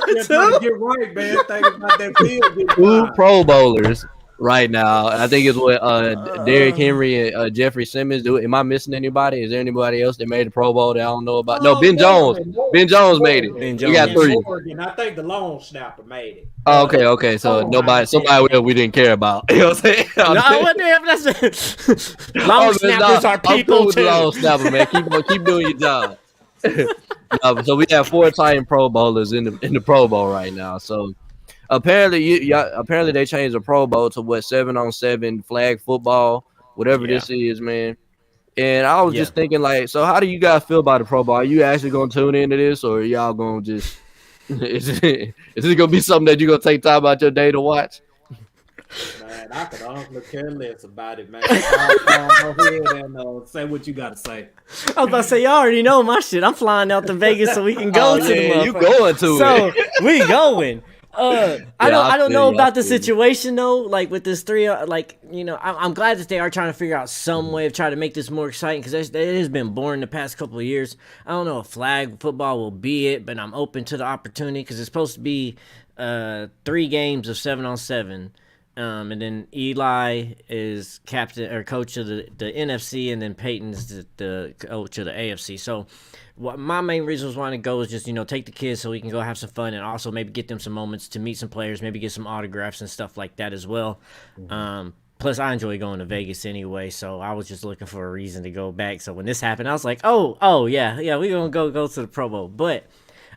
Get right, man. Think about that field. Two Pro Bowlers right now. I think it's what Derrick Henry and Jeffrey Simmons do. Am I missing anybody? Is there anybody else that made the Pro Bowl that I don't know about? No, Ben Jones. Ben Jones made it. Ben Jones. We got 3. I think the long snapper made it. Oh, okay. So somebody we didn't care about. You know what I'm saying? Long snappers are people too. Long snapper, man. Keep doing your job. So we have 4 Titan Pro Bowlers in the Pro Bowl right now. So apparently, apparently they changed the Pro Bowl to what 7-on-7 flag football, whatever this is, man. And I was just thinking, like, so how do you guys feel about the Pro Bowl? Are you actually gonna tune into this, or are y'all gonna just is it gonna be something that you're gonna take time out your day to watch? Man, I could honestly care less about it, man. Go ahead and say what you got to say. I was about to say, y'all already know my shit. I'm flying out to Vegas so we can go to the motherfucker. You going to it. So we going. I don't know about the situation though. Like with this 3, I'm glad that they are trying to figure out some way of trying to make this more exciting because it has been boring the past couple of years. I don't know if flag football will be it, but I'm open to the opportunity because it's supposed to be 3 games of 7-on-7. And then Eli is captain or coach of the NFC, and then Peyton's the coach of the AFC. So what my main reason was wanting to go is just, take the kids so we can go have some fun and also maybe get them some moments to meet some players, maybe get some autographs and stuff like that as well. Plus, I enjoy going to Vegas anyway, so I was just looking for a reason to go back. So when this happened, I was like, oh yeah, we're going to go to the Pro Bowl. But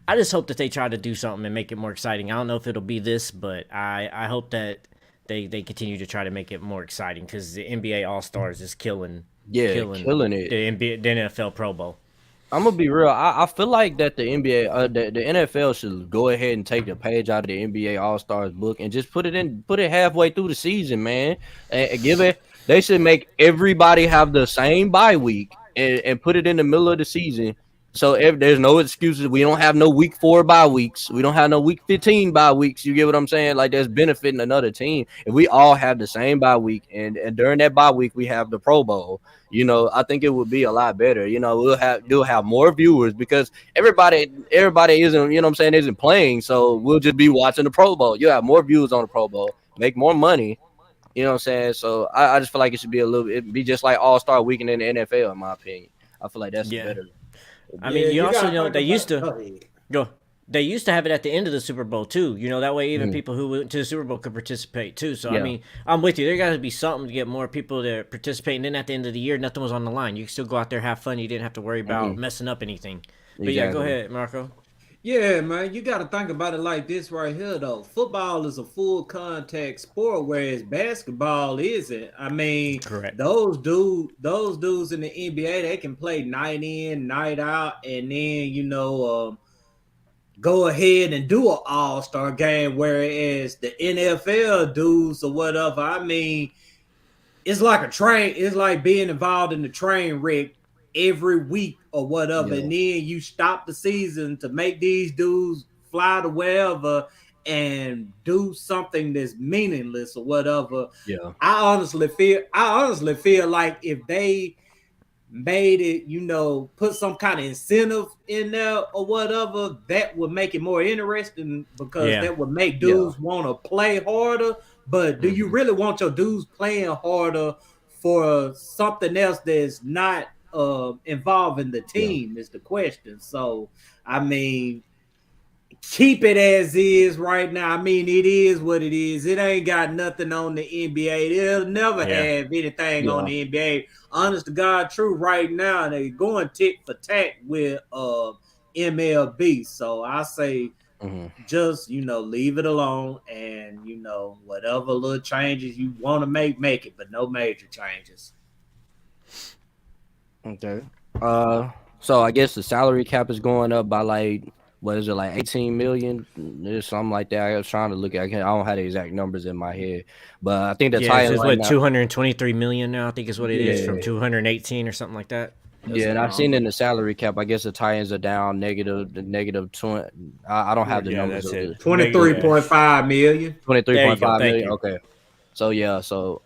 I just hope that they try to do something and make it more exciting. I don't know if it'll be this, but I hope that they continue to try to make it more exciting because the NBA All-Stars is killing it. The NFL Pro Bowl. I'm gonna be real. I feel like that the NBA, the NFL should go ahead and take the page out of the NBA All-Stars book and just put it halfway through the season, man. And they should make everybody have the same bye week and put it in the middle of the season. So if there's no excuses, we don't have no week 4 bye weeks. We don't have no week 15 bye weeks. You get what I'm saying? Like there's benefiting another team. If we all have the same bye week and during that bye week we have the Pro Bowl, I think it would be a lot better. We'll have more viewers because everybody isn't, isn't playing. So we'll just be watching the Pro Bowl. You'll have more views on the Pro Bowl, make more money. You know what I'm saying? So I just feel like it should be it'd be just like All-Star Weekend in the NFL, in my opinion. I feel like that's better. I mean, you also know they used to go. They used to have it at the end of the Super Bowl too. That way even people who went to the Super Bowl could participate too. So I mean, I'm with you. There got to be something to get more people to participate. And then at the end of the year, nothing was on the line. You could still go out there, have fun. You didn't have to worry about messing up anything. But go ahead, Marco. Yeah, man, you got to think about it like this right here, though. Football is a full contact sport, whereas basketball isn't. I mean, correct. Those dudes in the NBA, they can play night in, night out, and then go ahead and do an all-star game. Whereas the NFL dudes or whatever, I mean, it's like a train. It's like being involved in the train wreck every week or whatever, and then you stop the season to make these dudes fly to wherever and do something that's meaningless or whatever. I honestly feel like if they made it, put some kind of incentive in there or whatever, that would make it more interesting because that would make dudes want to play harder. But do you really want your dudes playing harder for something else that's not involving the team is the question. So I mean, keep it as is right now. I mean, it is what it is. It ain't got nothing on the NBA. It'll never have anything on the NBA. Honest to God, true. Right now, they going tick for tack with MLB. So I say, just leave it alone, and whatever little changes you want to make it, but no major changes. Okay. So I guess the salary cap is going up by like 18 million or something like that. I was trying to look at. I don't have the exact numbers in my head, but I think the Titans is 223 million now. I think is what it is from 218 or something like that. And I've seen in the salary cap. I guess the Titans are down negative 20. I don't have the numbers. That's it. 23.5 million. 23.5 million. Okay. So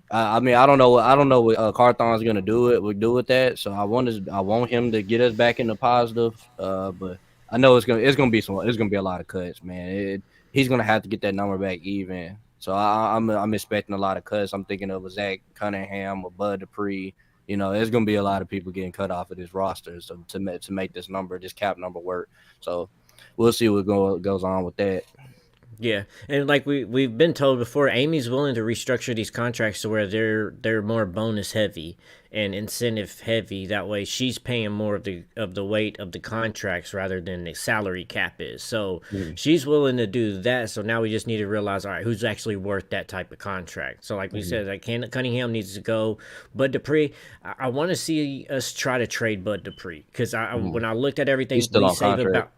I mean, I don't know what Carthon's gonna do with that. So I want him to get us back in the positive. But I know it's gonna be a lot of cuts, man. He's gonna have to get that number back even. So I'm expecting a lot of cuts. I'm thinking of a Zach Cunningham, a Bud Dupree. You know, there's gonna be a lot of people getting cut off of this roster, so to make this cap number work. So we'll see what goes on with that. Yeah, and like we've been told before, Amy's willing to restructure these contracts to where they're more bonus heavy and incentive heavy. That way, she's paying more of the weight of the contracts rather than the salary cap is. So she's willing to do that. So now we just need to realize, all right, who's actually worth that type of contract. So like we said, like Cunningham needs to go. Bud Dupree, I want to see us try to trade Bud Dupree because when I looked at everything, He's still on contract.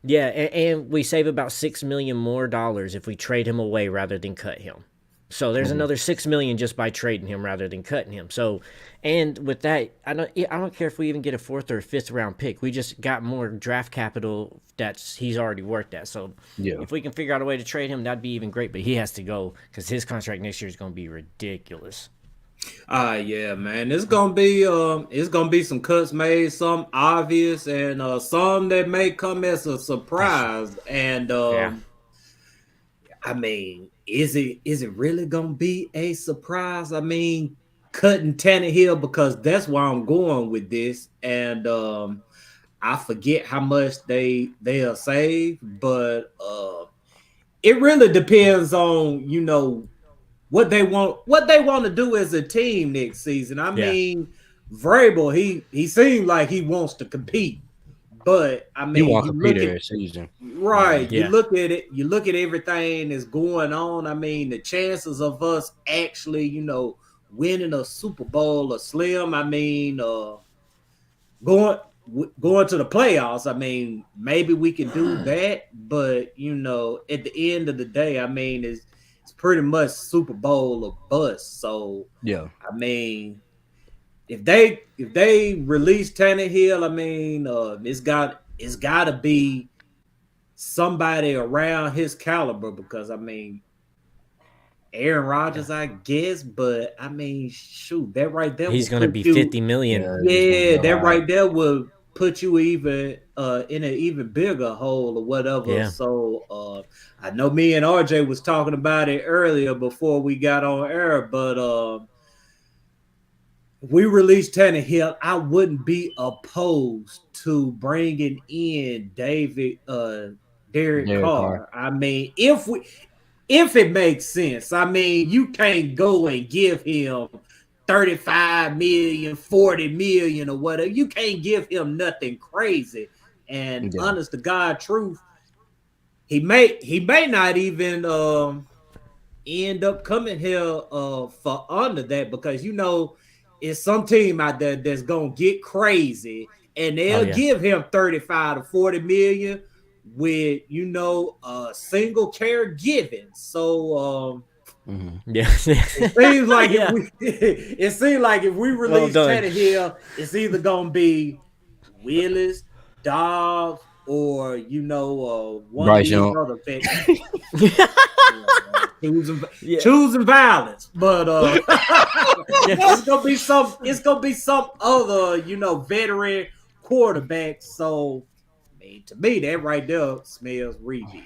Yeah, and we save about $6 million more if we trade him away rather than cut him. So there's another $6 million just by trading him rather than cutting him. So, and with that, I don't care if we even get a 4th or 5th round pick. We just got more draft capital he's already worked at. So if we can figure out a way to trade him, that'd be even great. But he has to go because his contract next year is going to be ridiculous. Yeah, man. It's gonna be some cuts made, some obvious, and some that may come as a surprise. And I mean, is it really gonna be a surprise? I mean, cutting Tannehill, because that's why I'm going with this. And I forget how much they'll save, but it really depends on, you know, what they want to do as a team next season. I mean, Vrabel, he seemed like he wants to compete, but I mean, you look at season, right? You look at it, you look at everything that's going on. I mean, the chances of us actually, you know, winning a Super Bowl are slim. I mean, going to the playoffs, I mean, maybe we can do that, but you know, at the end of the day, I mean, it's pretty much Super Bowl or bust. So I mean, if they release Tannehill, I mean, it's got to be somebody around his caliber, because I mean, Aaron Rodgers, I guess, but I mean, shoot, that right there, he's gonna be $50 million. Yeah, that right there would put you even in an even bigger hole or whatever. Yeah. So I know me and RJ was talking about it earlier before we got on air, but if we released Tannehill, I wouldn't be opposed to bringing in Derek Carr. I mean, if it makes sense. I mean, you can't go and give him 35 million, 40 million or whatever. You can't give him nothing crazy. And honest to God truth, he may not even end up coming here for under that, because you know it's some team out there that's gonna get crazy and they'll give him 35 to 40 million with, you know, single caregiving. So it seems like if we release Tannehill, it's either gonna be Willis, Dobbs, or you know, one Bryce of these other picks. Choosing violence, but it's gonna be some other, you know, veteran quarterback. So I mean, to me, that right there smells rebuild.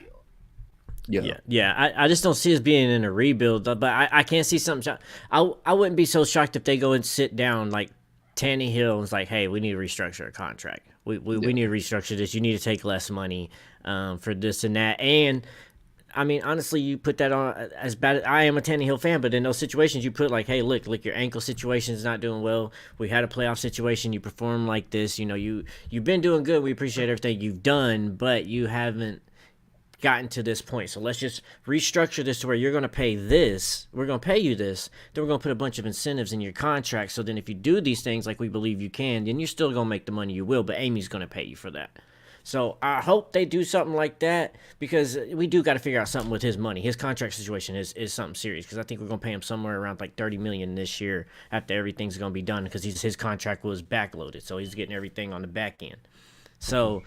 Yeah. I just don't see us being in a rebuild, but I can't see something. I wouldn't be so shocked if they go and sit down like Tannehill and it's like, hey, we need to restructure a contract. We need to restructure this. You need to take less money for this and that. And I mean, honestly, you put that on as bad. I am a Tannehill fan, but in those situations, you put like, hey, look, your ankle situation is not doing well. We had a playoff situation. You perform like this. You know, you've been doing good. We appreciate everything you've done, but you haven't gotten to this point. So let's just restructure this to where you're going to pay this. We're going to pay you this. Then we're going to put a bunch of incentives in your contract. So then if you do these things like we believe you can, then you're still going to make the money you will, but Amy's going to pay you for that. So I hope they do something like that, because we do got to figure out something with his money. His contract situation is something serious, because I think we're going to pay him somewhere around like $30 million this year after everything's going to be done, because his contract was backloaded. So he's getting everything on the back end. So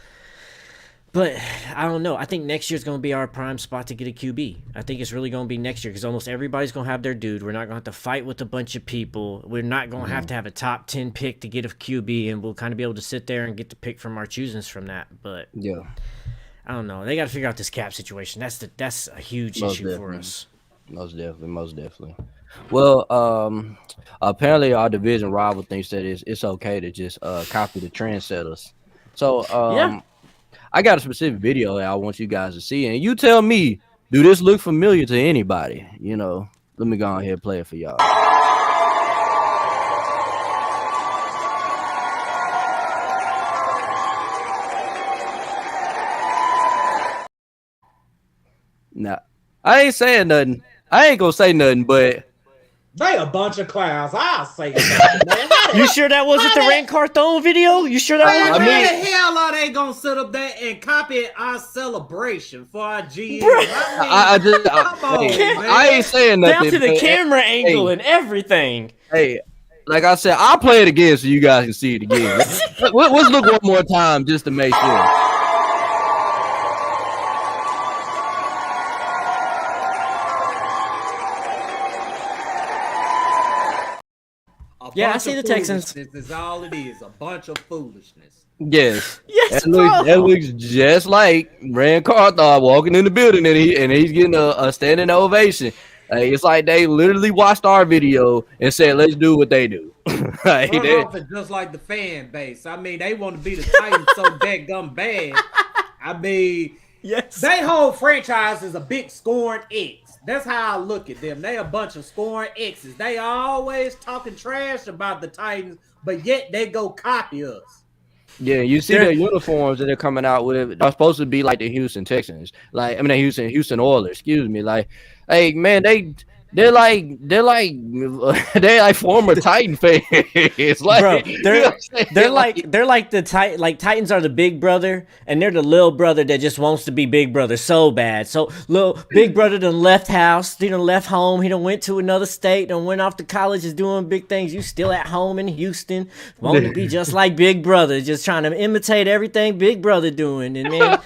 But I don't know. I think next year's going to be our prime spot to get a QB. I think it's really going to be next year because almost everybody's going to have their dude. We're not going to have to fight with a bunch of people. We're not going to have to have a top 10 pick to get a QB, and we'll kind of be able to sit there and get the pick from our choosings from that. But yeah, I don't know. They got to figure out this cap situation. That's a huge issue for us. Most definitely. Well, apparently our division rival thinks that it's okay to just copy the trendsetters. So Yeah. I got a specific video that I want you guys to see, and you tell me, do this look familiar to anybody? You know, let me go ahead and play it for y'all. Now, I ain't saying nothing. I ain't gonna say nothing, but they a bunch of clowns. I'll say that, man. You sure that wasn't the Rand Carthon video? You sure that wasn't? How the hell are they gonna sit up there and copy our celebration for our GM? I ain't saying nothing. Down to the camera angle and everything. Hey, like I said, I'll play it again so you guys can see it again. Let's look one more time just to make sure. Yeah, I see the Texans. This is all it is, a bunch of foolishness. Yes. Yes, that looks just like Rand Carthon walking in the building and he's getting a standing ovation. It's like they literally watched our video and said, "Let's do what they do." It's just like the fan base. I mean, they want to be the Titans so dadgum bad. I mean, yes, their whole franchise is a big scoring X. That's how I look at them. They a bunch of scoring X's. They always talking trash about the Titans, but yet they go copy us. Yeah, you see their uniforms that they're coming out with. They're supposed to be like the Houston Texans, the Houston Oilers. Excuse me, like, hey man, they're like former Titan fans. Like, bro, they're like the Titans are the big brother, and they're the little brother that just wants to be big brother so bad. So little big brother done left house, he done left home, he done went to another state, done went off to college, is doing big things. You still at home in Houston, wanting to be just like big brother, just trying to imitate everything big brother doing. And man,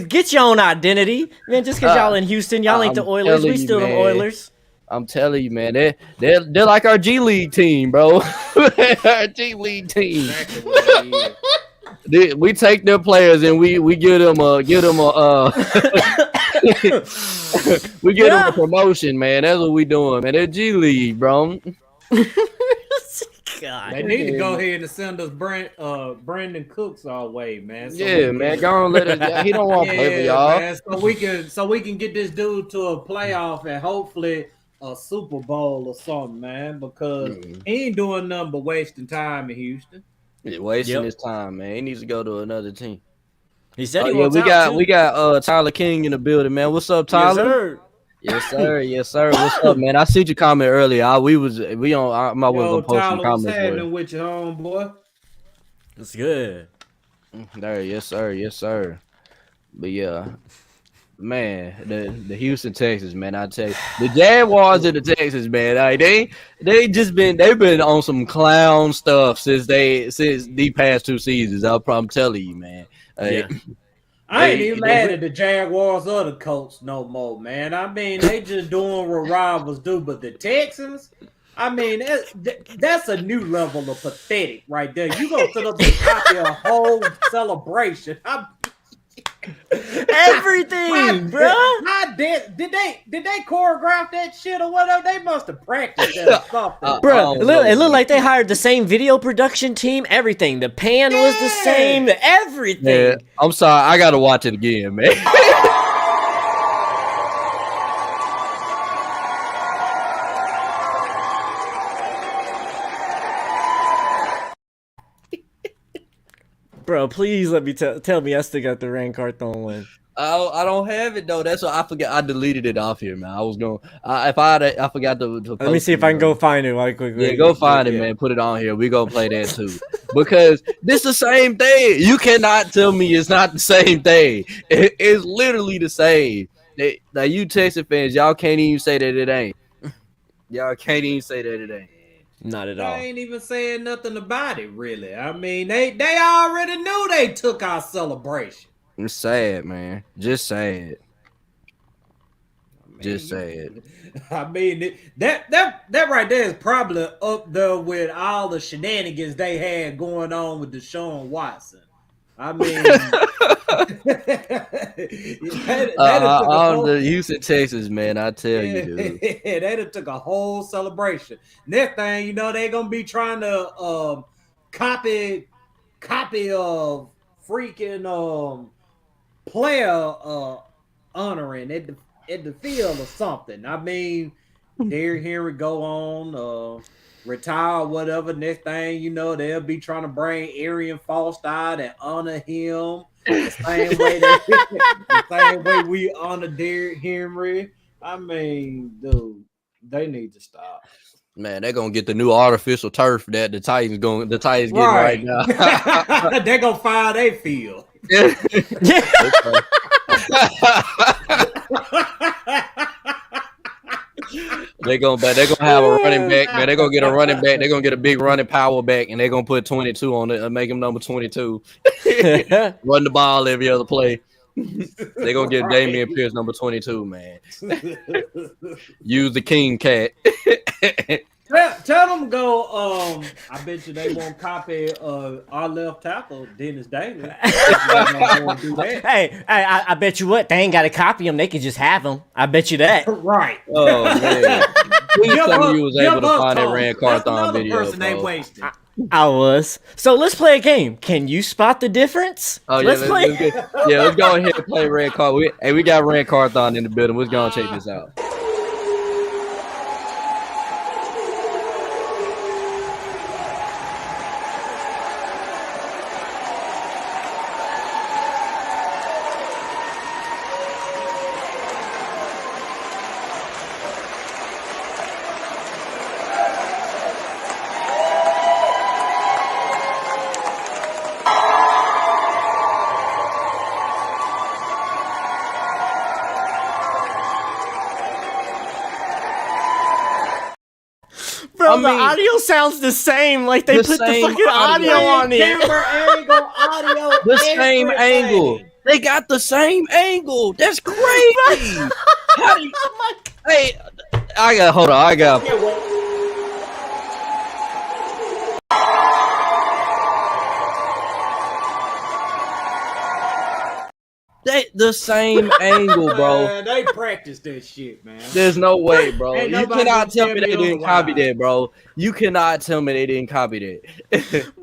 get your own identity, man. Just because y'all in Houston, y'all ain't the Oilers. We still the Oilers. I'm telling you, man, they're like our G League team, bro. Our G League team. We take their players and we give them a we give them a promotion, man. That's what we doing, man. They're G League, bro. God. They need to go ahead and send us Brandon Cooks our way, man. Man, go on, let us. He don't want to play for y'all, man, so we can get this dude to a playoff and hopefully a Super Bowl or something, man. Because he ain't doing nothing but wasting time in Houston. He's wasting his time, man. He needs to go to another team. He said he we got Tyler King in the building, man. What's up, Tyler? Yes, sir. What's up, man? I see your comment earlier. I wasn't gonna post some comments. What's happening with your homeboy? That's good. There, yes, sir. But yeah, man, the Houston Texans, man. I tell you, the Jaguars and the Texans, man. Like, they've been on some clown stuff since the past 2 seasons. I'm telling you, man. I ain't even mad at the Jaguars or the Colts no more, man. I mean, they just doing what rivals do. But the Texans, I mean, that's a new level of pathetic right there. You gonna sit up and copy a whole celebration? Everything, bro. Did they choreograph that shit or whatever? They must have practiced that stuff, bro. It looked like they hired the same video production team. Everything. The pan was the same. Everything. Yeah, I'm sorry. I gotta watch it again, man. Bro, please let me tell me I still got the Rand Carthon one. I don't have it though. That's what I forgot. I deleted it off here, man. I was going. I forgot to post. Let me see if I can go find it right quick. Yeah, go find it, man. Put it on here. We gonna play that too because this the same thing. You cannot tell me it's not the same thing. It's literally the same. Now you Texas fans, y'all can't even say that it ain't. Y'all can't even say that it ain't. Not at all. They ain't even saying nothing about it, really. I mean, they already knew they took our celebration. It's sad, man. Just sad. Just sad. I mean, that right there is probably up there with all the shenanigans they had going on with Deshaun Watson. I mean, the Houston, Texas, man. I tell you, dude. They took a whole celebration. Next thing you know, they're gonna be trying to copy of freaking player honoring at the field or something. I mean, Derrick Henry go on retire or whatever. Next thing you know, they'll be trying to bring Arian Foster out and honor him the same way we honor Derrick Henry. I mean, dude, they need to stop. Man, they're gonna get the new artificial turf that the Titans getting right now. They're gonna fire their field. They're gonna have a running back, man. They're gonna get a running back. They're gonna get a big running power back, and they're gonna put 22 on it and make him number 22. Run the ball every other play. They're gonna get Damian Pierce number 22, man. Use the King Cat. Tell them go. I bet you they won't copy our left tackle, Dennis Daly. Hey, I bet you what they ain't got to copy him. They can just have him. I bet you that. Right. Oh man. Please tell me you was able to find that Rand Carthon video. Person they wasted. I was. So let's play a game. Can you spot the difference? Oh yeah, let's go ahead and play Rand Carthon. We got Rand Carthon in the building. Let's go and check this out. Bro, the audio sounds the same. Like they put the fucking audio on it. Camera angle, audio. The same angle. They got the same angle. That's crazy. How do you, hey, hold on. The same angle, bro. Man, they practiced that shit, man. There's no way, bro. You cannot tell me they didn't copy that, bro. You cannot tell me they didn't copy that.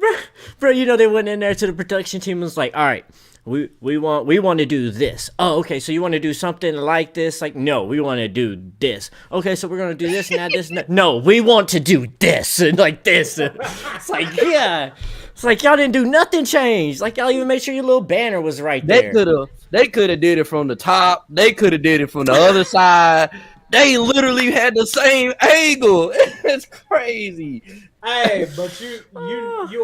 bro, you know they went in there to the production team and was like, all right, we want to do this. Oh, okay, so you want to do something like this? Like, no, we want to do this. Okay, so we're going to do this and this and that. No, we want to do this and like this. It's like, yeah. It's like y'all didn't do nothing changed. Like y'all even made sure your little banner was right there. They could have did it from the top. They could have did it from the other side. They literally had the same angle. It's crazy. Hey, but you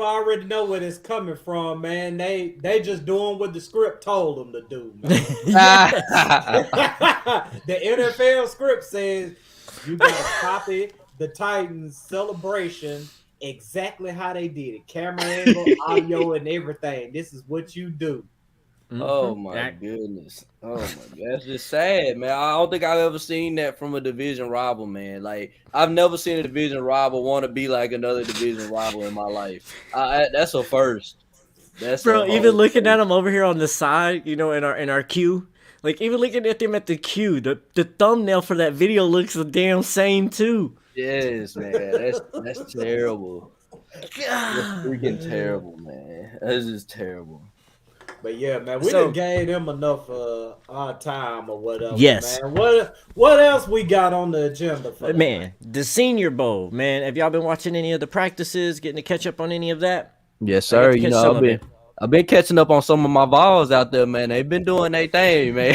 already know where it's coming from, man. They just doing what the script told them to do, man. The NFL script says you gotta copy the Titans celebration exactly how they did it. Camera angle, audio, and everything. This is what you do. Oh my goodness. Oh my god. That's just sad, man. I don't think I've ever seen that from a division rival, man. Like I've never seen a division rival want to be like another division rival in my life. That's a first. Bro, even looking at them over here on the side, you know, in our queue. Like even looking at them at the queue, the thumbnail for that video looks the damn same too. Yes, man. That's terrible. That's freaking terrible, man. That's just terrible. But yeah, man, we done gave them enough our time or whatever. Yes. Man. What else we got on the agenda for man? The Senior Bowl, man. Have y'all been watching any of the practices? Getting to catch up on any of that? Yes, sir. You know, I've been catching up on some of my Vols out there, man. They've been doing their thing, man.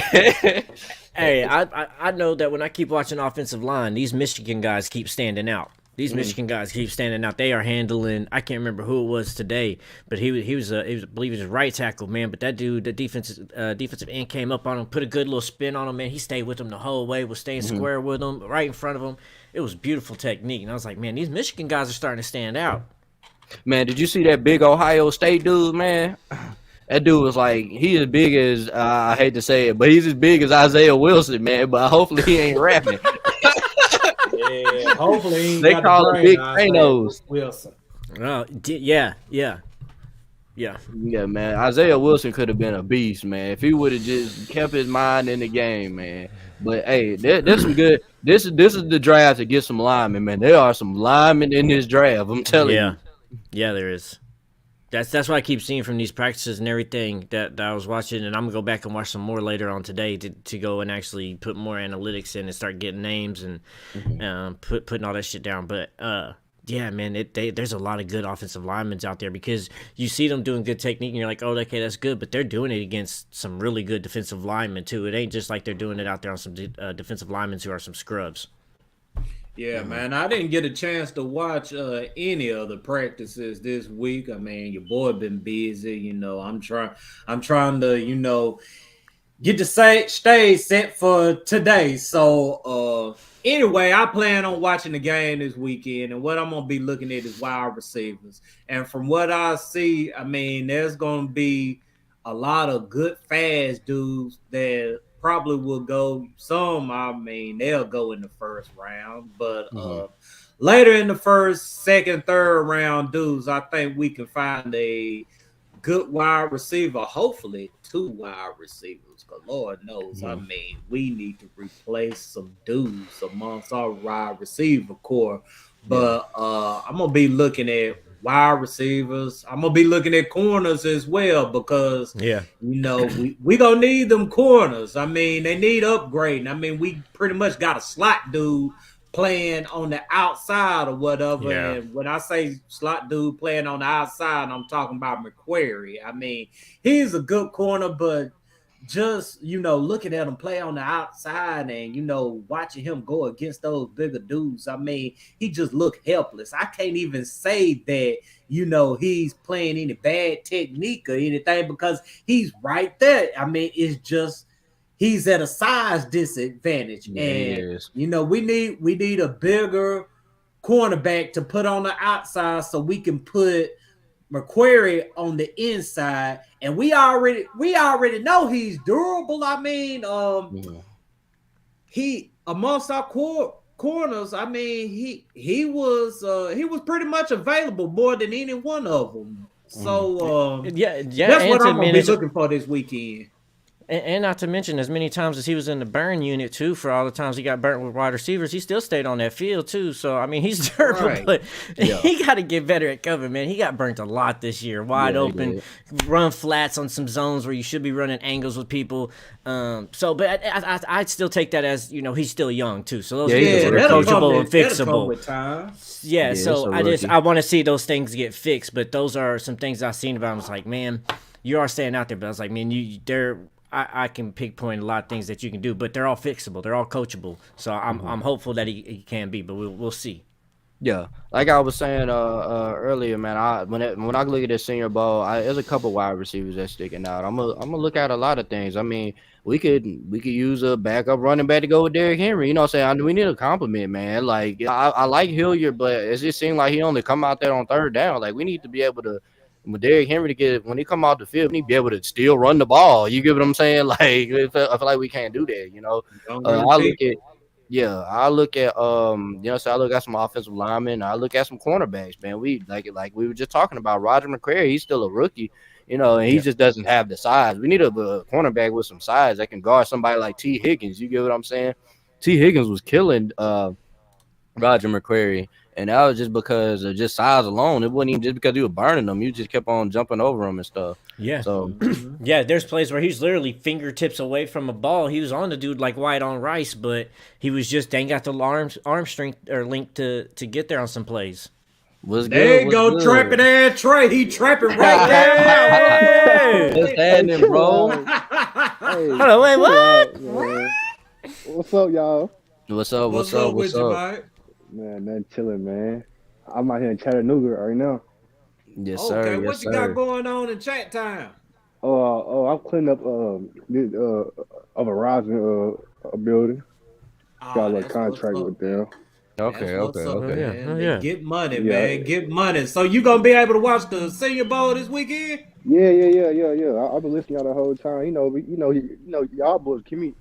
Hey, I know that when I keep watching offensive line, these Michigan guys keep standing out. Michigan guys keep standing out. They are handling. I can't remember who it was today, but he was I believe he was a right tackle, man. But that dude, the defensive end, came up on him, put a good little spin on him, man. He stayed with him the whole way, was staying square with him, right in front of him. It was beautiful technique, and I was like, man, these Michigan guys are starting to stand out. Man, did you see that big Ohio State dude, man? That dude was like, he as big as I hate to say it, but he's as big as Isaiah Wilson, man. But hopefully he ain't rapping. Yeah, hopefully he ain't They got the call him brain Big Isaiah Thanos. Wilson. Oh, yeah. Yeah, man. Isaiah Wilson could have been a beast, man, if he would have just kept his mind in the game, man. But hey, there's some good. This is the draft to get some linemen, man. There are some linemen in this draft. I'm telling you. Yeah, there is. That's what I keep seeing from these practices and everything that I was watching, and I'm gonna go back and watch some more later on today to go and actually put more analytics in and start getting names and putting all that shit down. But yeah, man, there's a lot of good offensive linemen out there because you see them doing good technique and you're like, oh, okay, that's good, but they're doing it against some really good defensive linemen too. It ain't just like they're doing it out there on some defensive linemen who are some scrubs. Yeah, man, I didn't get a chance to watch any of the practices this week. I mean, your boy been busy. You know, I'm trying to, get the stage set for today. So, anyway, I plan on watching the game this weekend, and what I'm gonna be looking at is wide receivers. And from what I see, I mean, there's gonna be a lot of good, fast dudes that probably will go. Some, I mean, they'll go in the first round, but later in the first, second, third round dudes, I think we can find a good wide receiver. Hopefully, 2 wide receivers. Cause Lord knows, I mean, we need to replace some dudes amongst our wide receiver core. But I'm gonna be looking at wide receivers. I'm gonna be looking at corners as well because we gonna need them corners. I mean, they need upgrading. I mean, we pretty much got a slot dude playing on the outside or whatever. Yeah. And when I say slot dude playing on the outside, I'm talking about McQuarrie. I mean, he's a good corner, but just, looking at him play on the outside and, watching him go against those bigger dudes, I mean, he just looked helpless. I can't even say that, he's playing any bad technique or anything because he's right there. I mean, it's just he's at a size disadvantage. And, we need a bigger cornerback to put on the outside so we can put McQuarrie on the inside, and we already know he's durable. I mean, he amongst our corners. I mean, he was pretty much available more than any one of them. So that's what I'm gonna be looking for this weekend. And not to mention, as many times as he was in the burn unit, too, for all the times he got burnt with wide receivers, he still stayed on that field, too. So, I mean, he's durable, but he got to get better at cover, man. He got burnt a lot this year. Wide open, run flats on some zones where you should be running angles with people. But I'd still take that as, he's still young, too. So those things are coachable and fixable. With time. Yeah, so I want to see those things get fixed, but those are some things I've seen about him. I was like, man, you are staying out there, but I was like, man, I can pinpoint a lot of things that you can do, but they're all fixable. They're all coachable. So I'm hopeful that he can be, but we'll see. Yeah, like I was saying earlier, man. When I look at this Senior Bowl, there's a couple wide receivers that's sticking out. I'm gonna look at a lot of things. I mean, we could use a backup running back to go with Derrick Henry. You know what I'm saying? We need a compliment, man. Like I like Hilliard, but it just seems like he only come out there on third down. Like we need to be able to. With Derrick Henry when he come out the field, he need to be able to still run the ball. You get what I'm saying? Like I feel like we can't do that. I look at so I look at some offensive linemen. I look at some cornerbacks, man. We like we were just talking about Roger McCreary. He's still a rookie, and he just doesn't have the size. We need a cornerback with some size that can guard somebody like T. Higgins. You get what I'm saying? T. Higgins was killing Roger McCreary. And that was just because of just size alone. It wasn't even just because you were burning them. You just kept on jumping over them and stuff. Yeah. So yeah, there's plays where he's literally fingertips away from a ball. He was on the dude like White on Rice, but he was just ain't got the arm strength or link to get there on some plays. There you go, trapping ass Trey. He trapping right there. What's happening, bro? Hold on, wait, what? What's up, y'all? What's up? With you, Mike? Man, nothing chilling, man. I'm out here in Chattanooga right now. Yes, sir. Okay, what you got going on in chat time? I'm cleaning up a Verizon building. Got a contract with them. Okay, That's what's okay, up, okay. man. Get money, Yeah. man. Get money. So you gonna be able to watch the Senior Bowl this weekend? Yeah. I've been listening y'all the whole time. Y'all boys keep me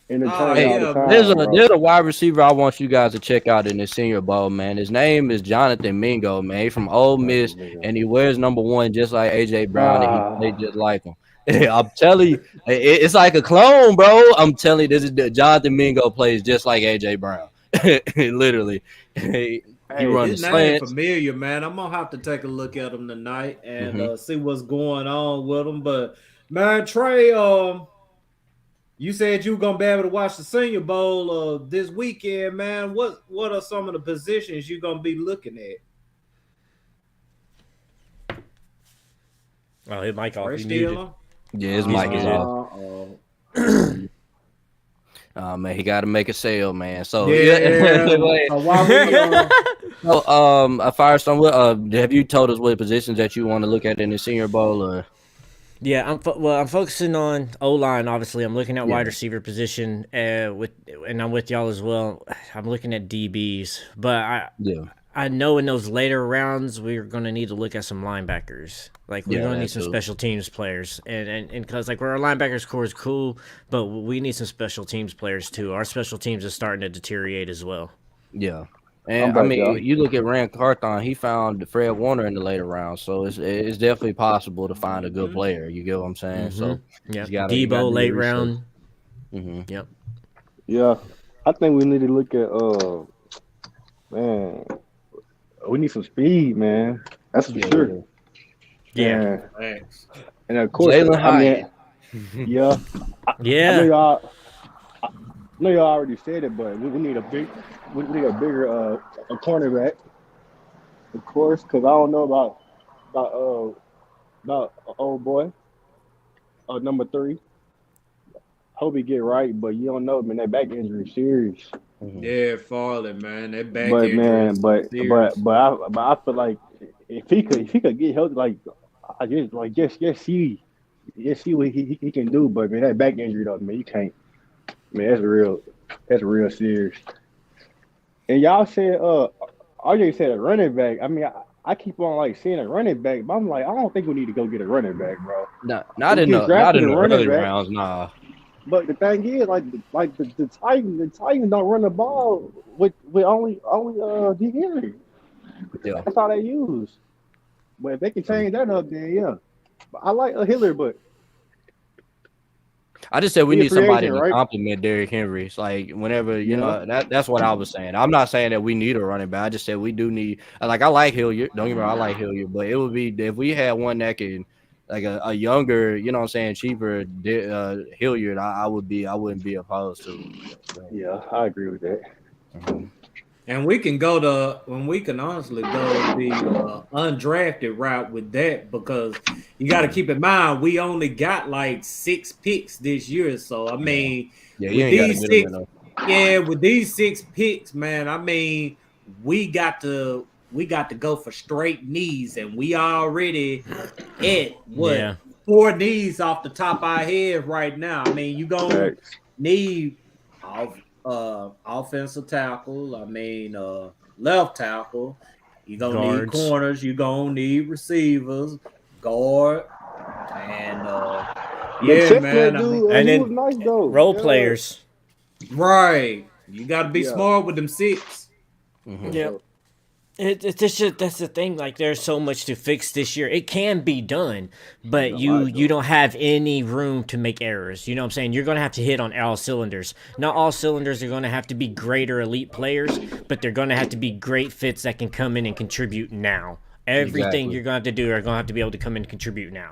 Oh entertained Hey, all the yeah, there's time, a bro. there's a wide receiver I want you guys to check out in the Senior Bowl, man. His name is Jonathan Mingo, man. He's from Ole Miss, and he wears #1 just like AJ Brown, and he Ah, played just like him. I'm telling you, it's like a clone, bro. I'm telling you, this is Jonathan Mingo plays just like AJ Brown, literally. He hey, run the his name slants. familiar, man. I'm gonna have to take a look at him tonight and Hmm. see what's going on with him. But man, Trey, you said you were gonna be able to watch the Senior Bowl this weekend, man. What are some of the positions you gonna be looking at? Oh, his mic off. Trey He muted. Steele? Yeah, his mic is off. Man, he got to make a sale, man. So Yeah. So while we Firestone, have you told us what positions that you want to look at in the Senior Bowl? Or? Yeah, I'm focusing on O line. Obviously, I'm looking at Yeah. wide receiver position. And I'm with y'all as well. I'm looking at DBs, but Yeah, I know in those later rounds we're gonna need to look at some linebackers. Like we're gonna need that some too. special teams players, and because like where our linebackers core is cool, but we need some special teams players too. Our special teams is starting to deteriorate as well. Yeah. I'm And I back, mean, y'all. you look at Rand Carthon, he found Fred Warner in the later rounds, so it's definitely possible to find a good player. You get what I'm saying? So Yeah, you gotta do Debo your late research. round. Mm-hmm. Yep. Yeah, I think we need to look at man, we need some speed, man. That's for sure. Yeah. And of course, Jalen I mean, Hyatt. yeah, I know Yeah. y'all. I know y'all already said it, but we need we need a bigger a cornerback, of course, because I don't know about old boy, number 3. Hope he get right, but you don't know, man. That back injury is serious. Mm-hmm. Yeah, Farley, man. That back But injury man, is but serious. I feel like if he could get healthy, like I just see what he can do. But man, that back injury though, man, you can't. Man, that's real serious. And y'all said RJ said a running back. I mean, I keep on like seeing a running back, but I'm like, I don't think we need to go get a running back, bro. Not We in just the drafted a running early back. rounds, nah. But the thing is, like the Titans don't run the ball with only D Henry. Yeah. That's all they use. But if they can change that up, then yeah. But I like a Hiller, but I just said we he a need free somebody agent, to right? complement Derrick Henry. It's like whenever Yeah. that's what I was saying. I'm not saying that we need a running back. I just said we do need. Like I like Hilliard. Don't get me wrong, I like Hilliard, but it would be if we had one that can like a younger, you know what I'm saying, cheaper Hilliard. I wouldn't be opposed to. Yeah, I agree with that. Mm-hmm. And we can honestly go the undrafted route with that because you got to keep in mind we only got like 6 picks this year. So I mean, Yeah, you with ain't got to these get him 6, enough. yeah, with these 6 picks, man, I mean, we got to go for straight knees, and we already at Yeah. 4 knees off the top of our head right now. I mean, you gonna Facts. need offensive tackle. I mean, left tackle. You gonna need Guards. corners. You gonna need receivers, guard, and The yeah, Chestnut man. I mean, dude, And he was then nice though. role Yeah, players. right. You got to be yeah, smart with them 6. Mm-hmm. for Yep. sure. It's just that's the thing. Like, there's so much to fix this year. It can be done, but A you lot, though. don't have any room to make errors. You know what I'm saying? You're gonna have to hit on all cylinders. Not all cylinders are gonna have to be great or elite players, but they're gonna have to be great fits that can come in and contribute now. Everything Exactly. you're gonna have to do are gonna have to be able to come in and contribute now.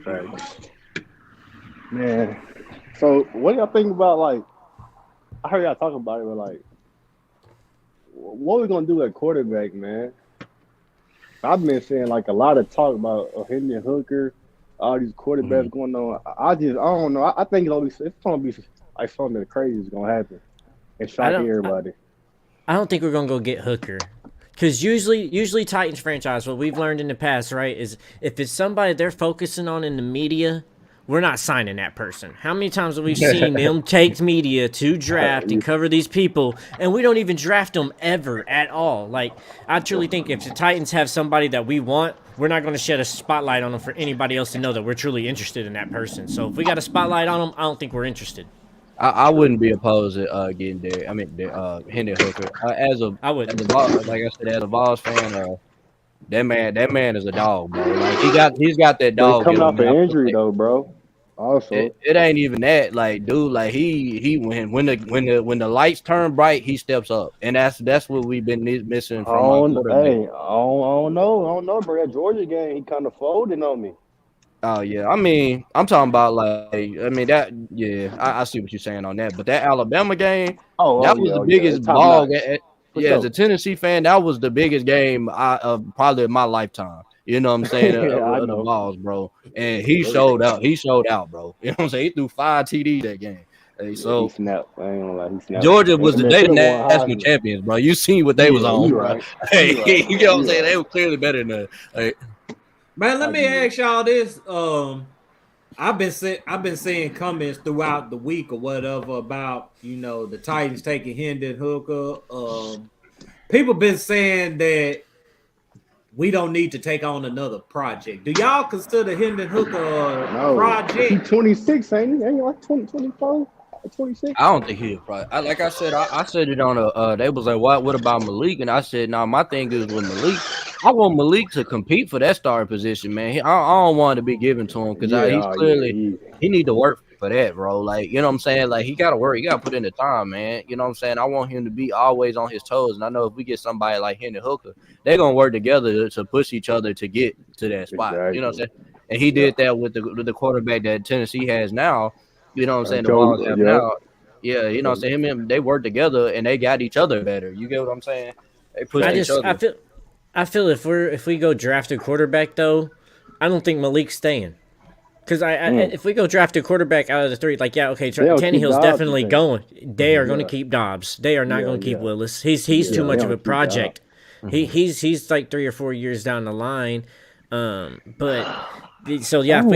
Facts. Man, so what do y'all think about like? I heard y'all talking about it, but like, what we gonna do at quarterback, man? I've been seeing like a lot of talk about Hendon Hooker, all these quarterbacks going on. I don't know. I think it's gonna be like something crazy is gonna happen and I shock don't. everybody. I don't think we're gonna go get Hooker, because usually Titans franchise, what we've learned in the past, right, is if it's somebody they're focusing on in the media, we're not signing that person. How many times have we seen them take media to draft and cover these people, and we don't even draft them ever at all? Like, I truly think if the Titans have somebody that we want, we're not going to shed a spotlight on them for anybody else to know that we're truly interested in that person. So if we got a spotlight on them, I don't think we're interested. I wouldn't be opposed to getting there. I mean, Hendon Hooker. I would. Like I said, as a Vols fan, that man is a dog, bro. Like he's got that dog. Coming off an injury though, bro. Also, it ain't even that. Like, dude, like he when the lights turn bright, he steps up, and that's what we've been missing from our quarterback. Hey, I don't know, bro. That Georgia game, he kind of folded on me. Oh yeah, I mean, I'm talking about like, I mean that, yeah, I see what you're saying on that, but that Alabama game, that was the biggest ball. Yeah, as a Tennessee fan, that was the biggest game probably in my lifetime. You know what I'm saying? Of the Vols, bro. And he showed out. He showed out, bro. You know what I'm saying? He threw 5 TDs that game. So he snapped. I ain't gonna lie, he snapped. Georgia was the national champions, bro. You seen what they was on, bro. Right. Hey, you know what I'm saying? They were clearly better than that. Man, let me ask y'all this. I've been seeing comments throughout the week or whatever about, you know, the Titans taking Hendon Hooker. People been saying that we don't need to take on another project. Do y'all consider Hendon Hooker a project? He's 26, ain't he? Ain't he like 20, 24? 26? I don't think he's a project. Like I said, I said it on they was like, what about Malik? And I said, no, my thing is with Malik, I want Malik to compete for that starting position, man. I don't want to be given to him because he's clearly he need to work for that, bro. Like, you know what I'm saying? Like, he got to work. He got to put in the time, man. You know what I'm saying? I want him to be always on his toes. And I know if we get somebody like Hendon Hooker, they're going to work together to push each other to get to that spot. Exactly. You know what I'm saying? And he did that with the quarterback that Tennessee has now. You know what I'm saying? The Vols have now. Yeah, you know what I'm saying? Him, they work together and they got each other better. You get what I'm saying? They push each other. I feel if we go draft a quarterback though, I don't think Malik's staying. Because if we go draft a quarterback out of the 3, like Tannehill's definitely going. They are going to keep Dobbs. They are not going to keep Willis. He's too much of a project. He's like 3 or 4 years down the line. If we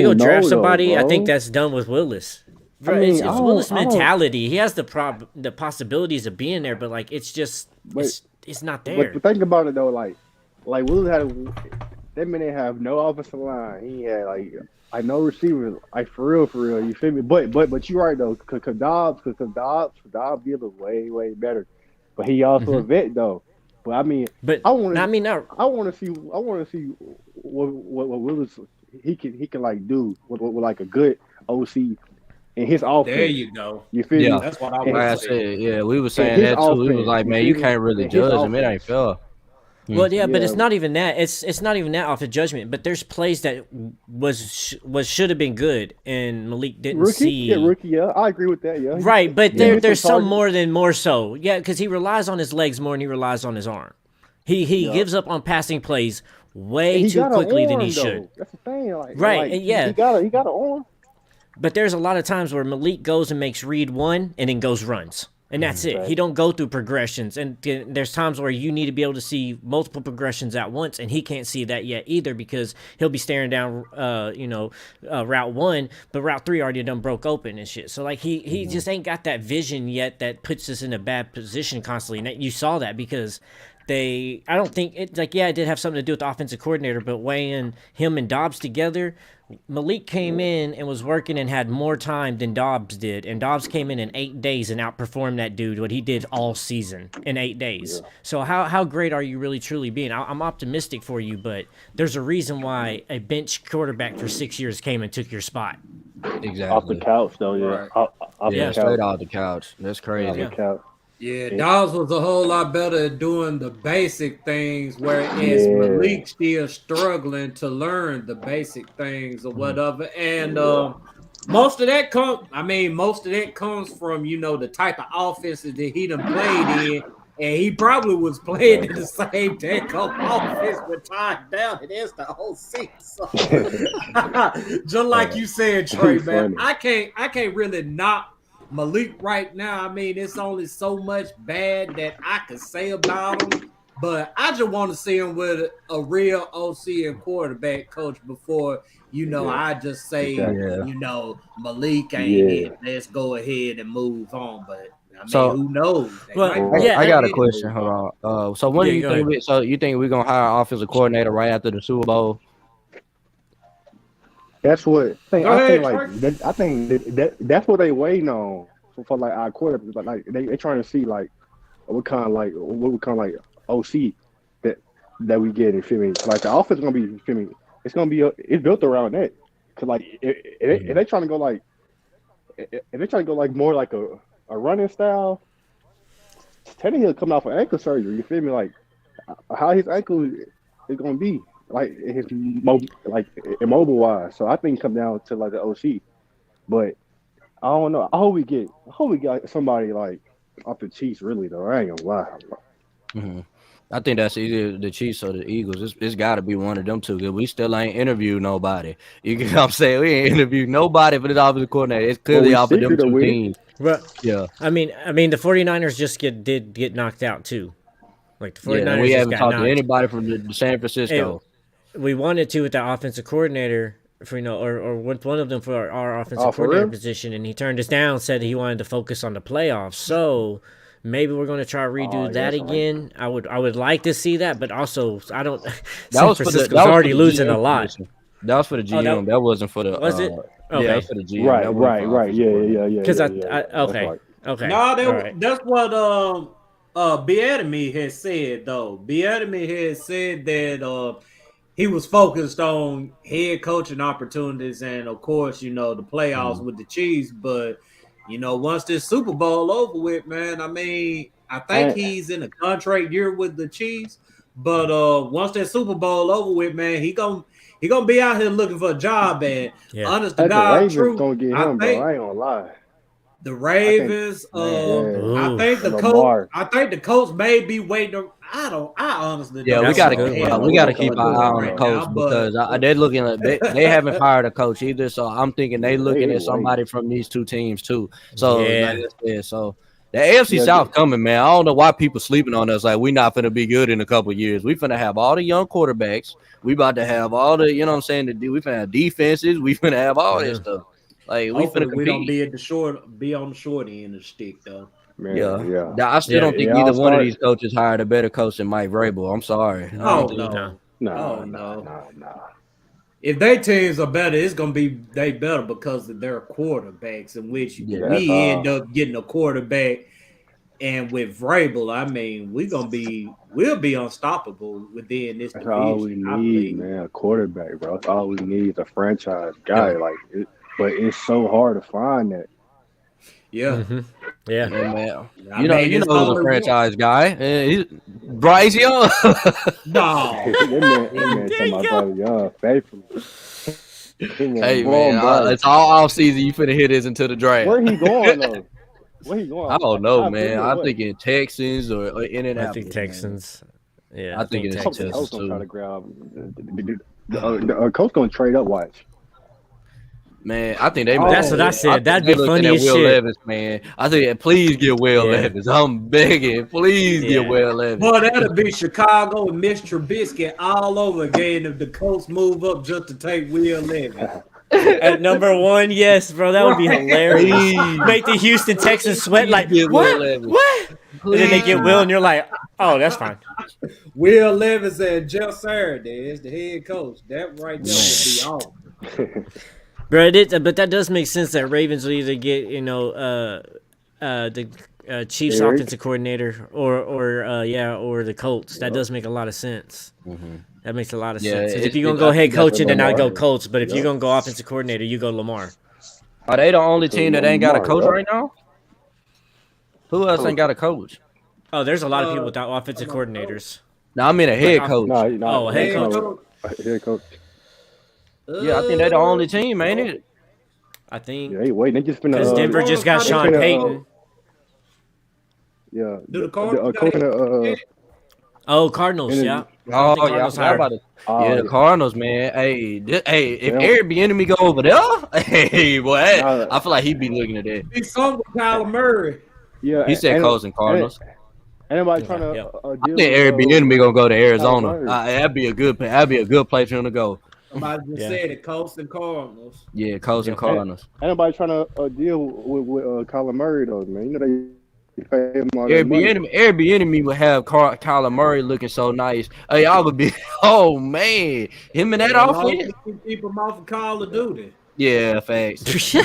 go draft somebody, I think that's done with Willis. It's Willis' mentality. He has the possibilities of being there, but like it's not there. But think about it though, like Willis that man didn't have no offensive line. He had like no receivers, like for real. You feel me? But you're right though, because Dobbs did look way better. But he also a vet though. But I mean, I want to see what Willis he can like do with like a good OC in his offense. There you go. You feel me? That's what I was saying. Yeah, we were saying that too. We was like, man, you can't really judge him. It ain't fair. Well, but it's not even that. It's not even that off of judgment. But there's plays that should have been good, and Malik didn't see. Yeah, I agree with that. Yeah, right. But there's some more so. Yeah, because he relies on his legs more than he relies on his arm. He gives up on passing plays way too quickly than he should. That's the thing. Yeah. He got an arm. But there's a lot of times where Malik goes and makes read one and then goes runs. And that's it. He don't go through progressions. And there's times where you need to be able to see multiple progressions at once, and he can't see that yet either because he'll be staring down, Route 1, but Route 3 already done broke open and shit. So, like, he just ain't got that vision yet that puts us in a bad position constantly. And you saw that because I don't think it did have something to do with the offensive coordinator, but weighing him and Dobbs together, Malik came in and was working and had more time than Dobbs did, and Dobbs came in 8 days and outperformed that dude what he did all season in 8 days. Yeah. So how great are you really truly being? I'm optimistic for you, but there's a reason why a bench quarterback for 6 years came and took your spot. Exactly. Off the couch, though, yeah. Right. Straight off the couch. That's crazy. Off the couch. Yeah, Dobbs was a whole lot better at doing the basic things, whereas Malik still struggling to learn the basic things or whatever. And most of that comes from, the type of offenses that he done played in. And he probably was playing in the same damn offense with Todd down. It is the whole season. So, just like you said, Trey, man, I can't really knock Malik right now. I mean, it's only so much bad that I could say about him. But I just want to see him with a real OC and quarterback coach before, I just say, Malik ain't it. Let's go ahead and move on. But I mean, who knows? I got a question. Hold on. So when do you think? So you think we're gonna hire an offensive coordinator right after the Super Bowl? That's what I think that's what they waiting on for like our quarterback. But like they trying to see like what kind of OC that we get. You feel me? Like the offense is gonna be. You feel me? It's gonna be it's built around that. Cause like if they trying to go like if they trying to go like more like a running style, Tannehill coming off of ankle surgery. You feel me? Like how his ankle is gonna be. Like his immobile wise, so I think it come down to like the OC, but I don't know. I hope we get somebody like off the Chiefs. Really though, I ain't gonna lie. Mm-hmm. I think that's either the Chiefs or the Eagles. It's got to be one of them two. Cause we still ain't interviewed nobody. You know what I'm saying? We ain't interviewed nobody for this offensive coordinator. It's clearly off of them two teams. But yeah, I mean, the 49ers just did get knocked out too. Like the 49ers we just haven't got talked knocked. to anybody from the San Francisco. We wanted to with the offensive coordinator for or with one of them for our offensive coordinator position, and he turned us down. Said he wanted to focus on the playoffs. So maybe we're going to try to redo that again. I would like to see that, but also I don't. San Francisco's already losing a lot. Position. That was for the GM. That wasn't for the. Was it? Okay. Yeah, for the GM. Right. Yeah. Because okay. No, that's what Bieniemy had said though. Bieniemy had said that he was focused on head coaching opportunities and of course, the playoffs with the Chiefs. But once this Super Bowl over with, man, I mean, I think he's in a contract year with the Chiefs. But once that Super Bowl over with, man, he gonna be out here looking for a job. And honest to God, truth, gonna get him, bro. I ain't gonna lie. The Ravens, I think the coach. I think the coach may be waiting. I honestly don't. Yeah, we gotta keep our eye on the coach because they're looking at they haven't fired a coach either. So I'm thinking they looking at somebody from these two teams too. So so the AFC South coming, man. I don't know why people sleeping on us. Like we not finna be good in a couple of years. We finna have all the young quarterbacks. We about to have all the we finna have defenses. We finna have all this stuff. Like we don't be on the short end of the stick though. Man, yeah. I still don't think either one of these coaches hired a better coach than Mike Vrabel. I'm sorry. No. If their teams are better, it's gonna be they better because of their quarterbacks, in which we end up getting a quarterback. And with Vrabel, I mean, we'll be unstoppable within this division. That's all we need, man. A quarterback, bro. That's all we need is a franchise guy. But it's so hard to find that. Yeah. Mm-hmm. Yeah. Man. You know who's a franchise guy? Bryce Young. No. that man talking about Young, faithfully. Hey, man, it's all off season. You finna hit this into the draft. Where he going, though? Where he going? I don't know, man. I'm thinking Texans or Indianapolis. I think Texans. Man. Yeah, I think it's Texans, Coach too. Try to grab the coach going to trade up, watch. Man, I think they. That's what I said. That'd be funny as Will shit. Levis, man. I think please get Will Levis. I'm begging, please get Will Levis. Well, that'd be Chicago and Mitch Trubisky all over again if the Colts move up just to take Will Levis. At number 1, yes, bro. That would be hilarious. Make the Houston Texans sweat like what? And then they get Will, and you're like, oh, that's fine. Will Levis and Jeff Saturday is the head coach. That right there would be awesome. Bro, but that does make sense that Ravens will either get the Chiefs offensive coordinator or the Colts. That does make a lot of sense. Mm-hmm. That makes a lot of sense. If you're gonna go head coaching, then I'd go Colts. But if you're gonna go offensive coordinator, you go Lamar. Are they the only team that ain't got a coach right now? Who else ain't got a coach? Oh, there's a lot of people without offensive coordinators. No, I mean a head coach. No, a head coach. Head coach. Yeah, I think they're the only team, ain't it? I think. Yeah, wait, they just because Denver just got Sean Payton. Yeah. Do the Cardinals? Cardinals, yeah. Oh, yeah. The Cardinals, man. Hey, if Eric Bieniemy go over there, hey, boy, I feel like he'd be looking at that. He's sung with Kyler Murray. Yeah, he said Colts and Cardinals. Anybody trying to I think Airbnb gonna go to Arizona. That'd be a good place for him to go. Somebody just said it, Colts and Cardinals. Yeah, Colts and Cardinals. Anybody trying to deal with Kyler Murray though, man? You know they pay him all that money. Airbnb would have Kyler Murray looking so nice. Hey, y'all would be, oh man, him and that offense. Keep him off of Call of Duty. Yeah, facts. keep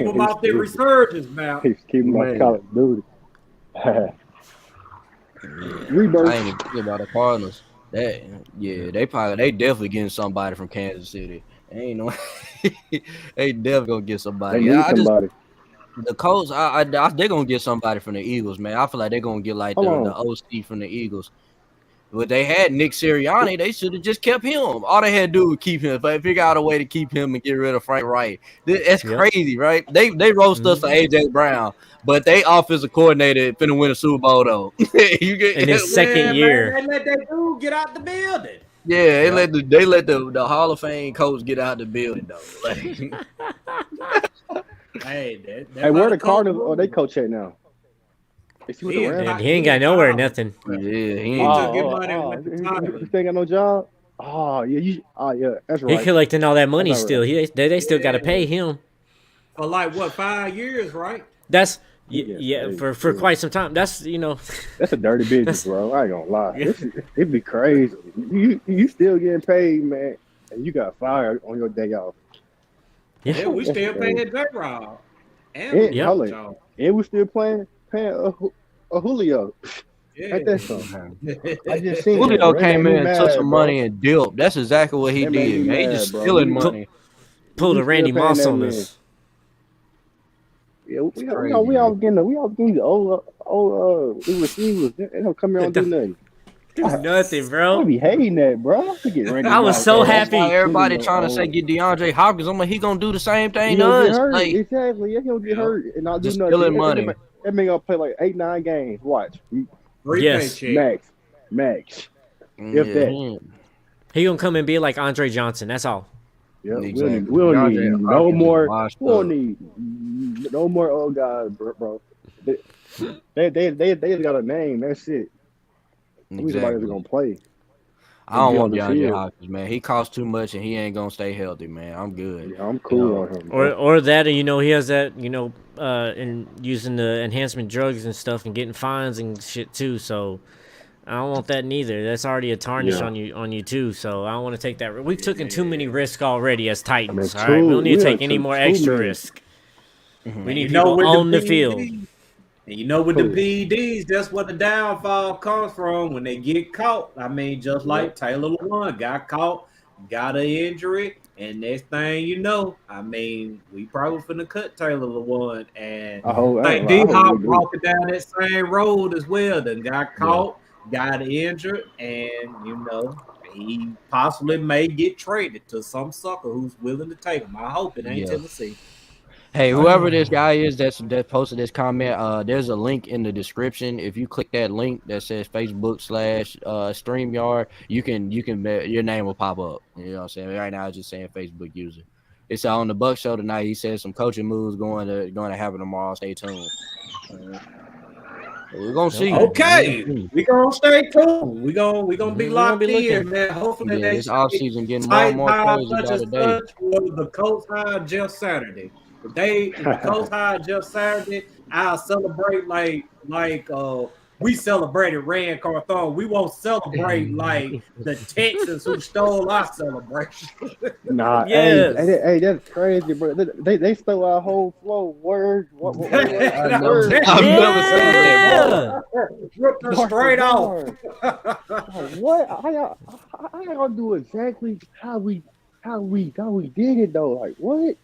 him off their resurgence, man. Keep him off Call of Duty. Rebirth. I ain't even thinking about the Cardinals. They definitely getting somebody from Kansas City. Ain't no, they definitely gonna get somebody. They need somebody. The Colts, they're gonna get somebody from the Eagles, man. I feel like they're gonna get like the OC from the Eagles. But they had Nick Sirianni. They should have just kept him. All they had to do was keep him. If they figure out a way to keep him and get rid of Frank Wright, that's crazy, right? They roast us for AJ Brown, but they offensive coordinator finna win a Super Bowl though. In his second year, they let that dude get out the building. Yeah, they let the Hall of Fame coach get out the building though. Like, hey, where the Cardinals? Oh, they coach at now. He ain't got nowhere, nothing. Yeah, he still got no job. Oh yeah, that's right. He collecting all that money still. Right. They still got to pay him for like what 5 years, right? That's for quite some time. That's that's a dirty business, bro. I ain't gonna lie. It'd be crazy. You still getting paid, man, and you got fired on your day off. Yeah, we still paying J-Rob. And we still paying a Julio. Yeah. At that time. I just seen Julio came in, took some money, and dipped. That's exactly what he did. Man. He just stealing money. Pulled a Randy Moss on us. Yeah, we all getting the old receivers. They don't come here and do nothing. Do nothing, bro. I be hating that, bro. I was so happy. Everybody trying to say get DeAndre Hopkins. I'm like, he gonna do the same thing to us. Like, exactly. He gonna get hurt and not do nothing. Stealing money. That man gonna play like 8-9 games. Watch. Yes. Max. If that. He gonna come and be like Andre Johnson. That's all. Yeah. Exactly. We don't need no more. We don't need no more old guys, bro. They got a name. That's it. Exactly. Somebody's gonna play. I don't want DeAndre Hopkins, man. He costs too much and he ain't gonna stay healthy, man. I'm good. Yeah, I'm cool on him. Or that, he has that, in using the enhancement drugs and stuff and getting fines and shit too. So I don't want that neither. That's already a tarnish on you too. So I don't want to take that. We've taken too many risks already as Titans. All right, we don't need to take any more extra risk. We need people on the field. And with the PEDs, that's what the downfall comes from when they get caught. I mean, just like Taylor Lewan got caught, got an injury, and next thing you know, I mean, we probably finna cut Taylor Lewan. And D-Hop walking down that same road as well. Then got caught, got injured, and, he possibly may get traded to some sucker who's willing to take him. I hope it ain't Tennessee. Hey, whoever this guy is that posted this comment, there's a link in the description. If you click that link that says Facebook/StreamYard, you can your name will pop up. You know what I'm saying? Right now, it's just saying Facebook user. It's on the Buck Show tonight. He says some coaching moves going to happen tomorrow. Stay tuned. We're gonna see. Okay, we gonna stay tuned. We gonna be locked in, man. Hopefully, this off season getting more and more crazy by the day. The Colts hired Jeff Saturday. If the Colts hired Jeff Saturday, I'll celebrate like we celebrated Rand Carthon. We won't celebrate like the Texans who stole our celebration. Nah, hey, that's crazy, bro. They stole our whole flow. Word. What? I've never seen that, bro. Ripped us straight off. What? How y'all do exactly how we did it though? Like what?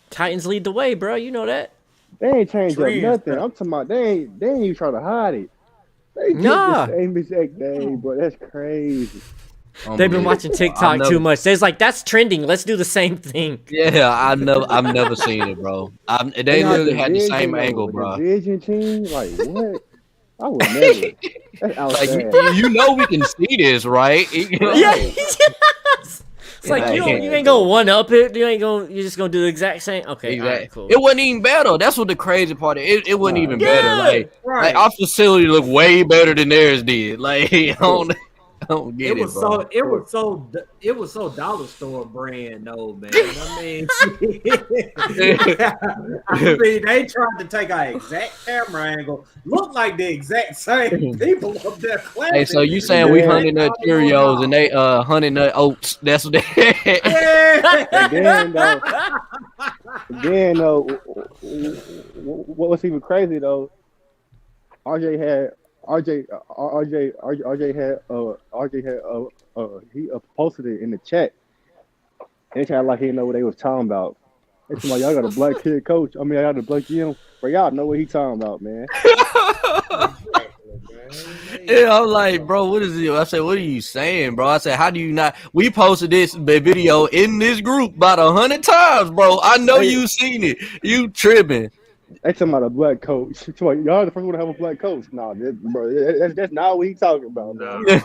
Titans lead the way, bro. You know that. They ain't changed up nothing. I'm talking about they ain't even trying to hide it. They did the same exact day, bro. That's crazy. They've been watching TikTok too much. They're like, that's trending. Let's do the same thing. Yeah, I've never seen it, bro. They literally had the same angle, bro. Division team, like what? I would never. That's like, we can see this, right? Yes. It's like you ain't gonna one up it. You're just gonna do the exact same. Okay, exactly. All right, cool. It wasn't even better. That's what the crazy part is. It wasn't even better. Like, right. like our facility looked way better than theirs did. Like, I don't get it, bro. It was so dollar store brand though, man. I mean, they tried to take our exact camera angle, look like the exact same people up there. Hey, so you saying we Honey Nut Cheerios and they Honey Nut Oats? That's what they. Then though, what's even crazy though? RJ had he posted it in the chat. And it's like he didn't know what they was talking about. It's like y'all got a black kid coach. I mean, I got a black GM, but y'all know what he talking about, man. Yeah, I'm like, bro, what is it? I said, what are you saying, bro? I said, how do you not? We posted this video in this group about 100 times, bro. I know you seen it. You tripping. They talking about a black coach. Y'all the first one to have a black coach. Nah, that's not what he talking about. No. We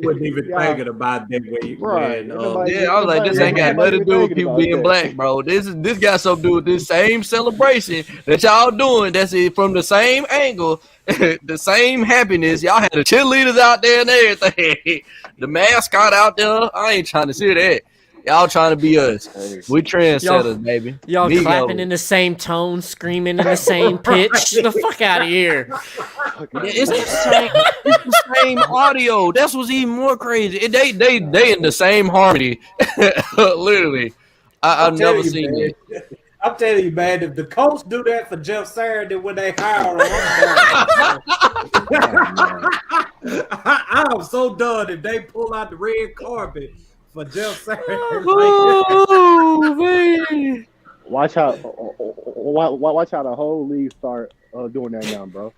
wasn't even thinking about that way. Right. I was like, this ain't got nothing to do with people being black, bro. This got something to do with this same celebration that y'all doing. That's it from the same angle, the same happiness. Y'all had the cheerleaders out there and everything. The mascot out there. I ain't trying to see that. Y'all trying to be us. We trendsetters, baby. Y'all clapping in the same tone, screaming in the same pitch. The fuck out of here. It's the same audio. That's what's even more crazy. They in the same harmony. Literally. I've never seen it. I'm telling you, man, if the coach do that for Jeff Saturday when they hired him, I'm so done if they pull out the red carpet for Jeff Saturday. Oh, man. Watch how the whole league start doing that now, bro.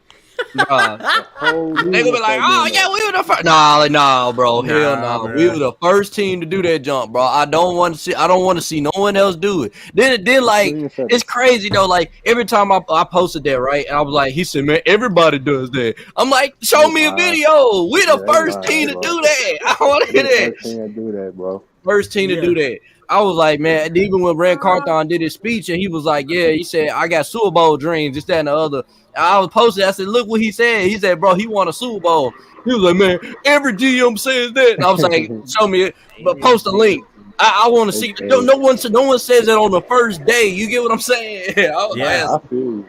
They gonna be like, oh yeah, we were the first. Nah, bro. Hell no. We were the first team to do that jump, bro. I don't want to see no one else do it. Then like it's crazy though. Like every time I posted that, right, and I was like, he said, man, everybody does that. I'm like, show me a video. We the first team to do that. I want to hear that. First team to do that, bro. First team to do that. I was like, man, even when Red Carthon did his speech and he was like, yeah, he said, I got Super Bowl dreams, this, that, and the other. I was posted. I said, look what he said. He said, bro, he won a Super Bowl. He was like, man, every GM says that. And I was like, show me it, but post a link. I want to see. No one says it on the first day. You get what I'm saying? I feel you.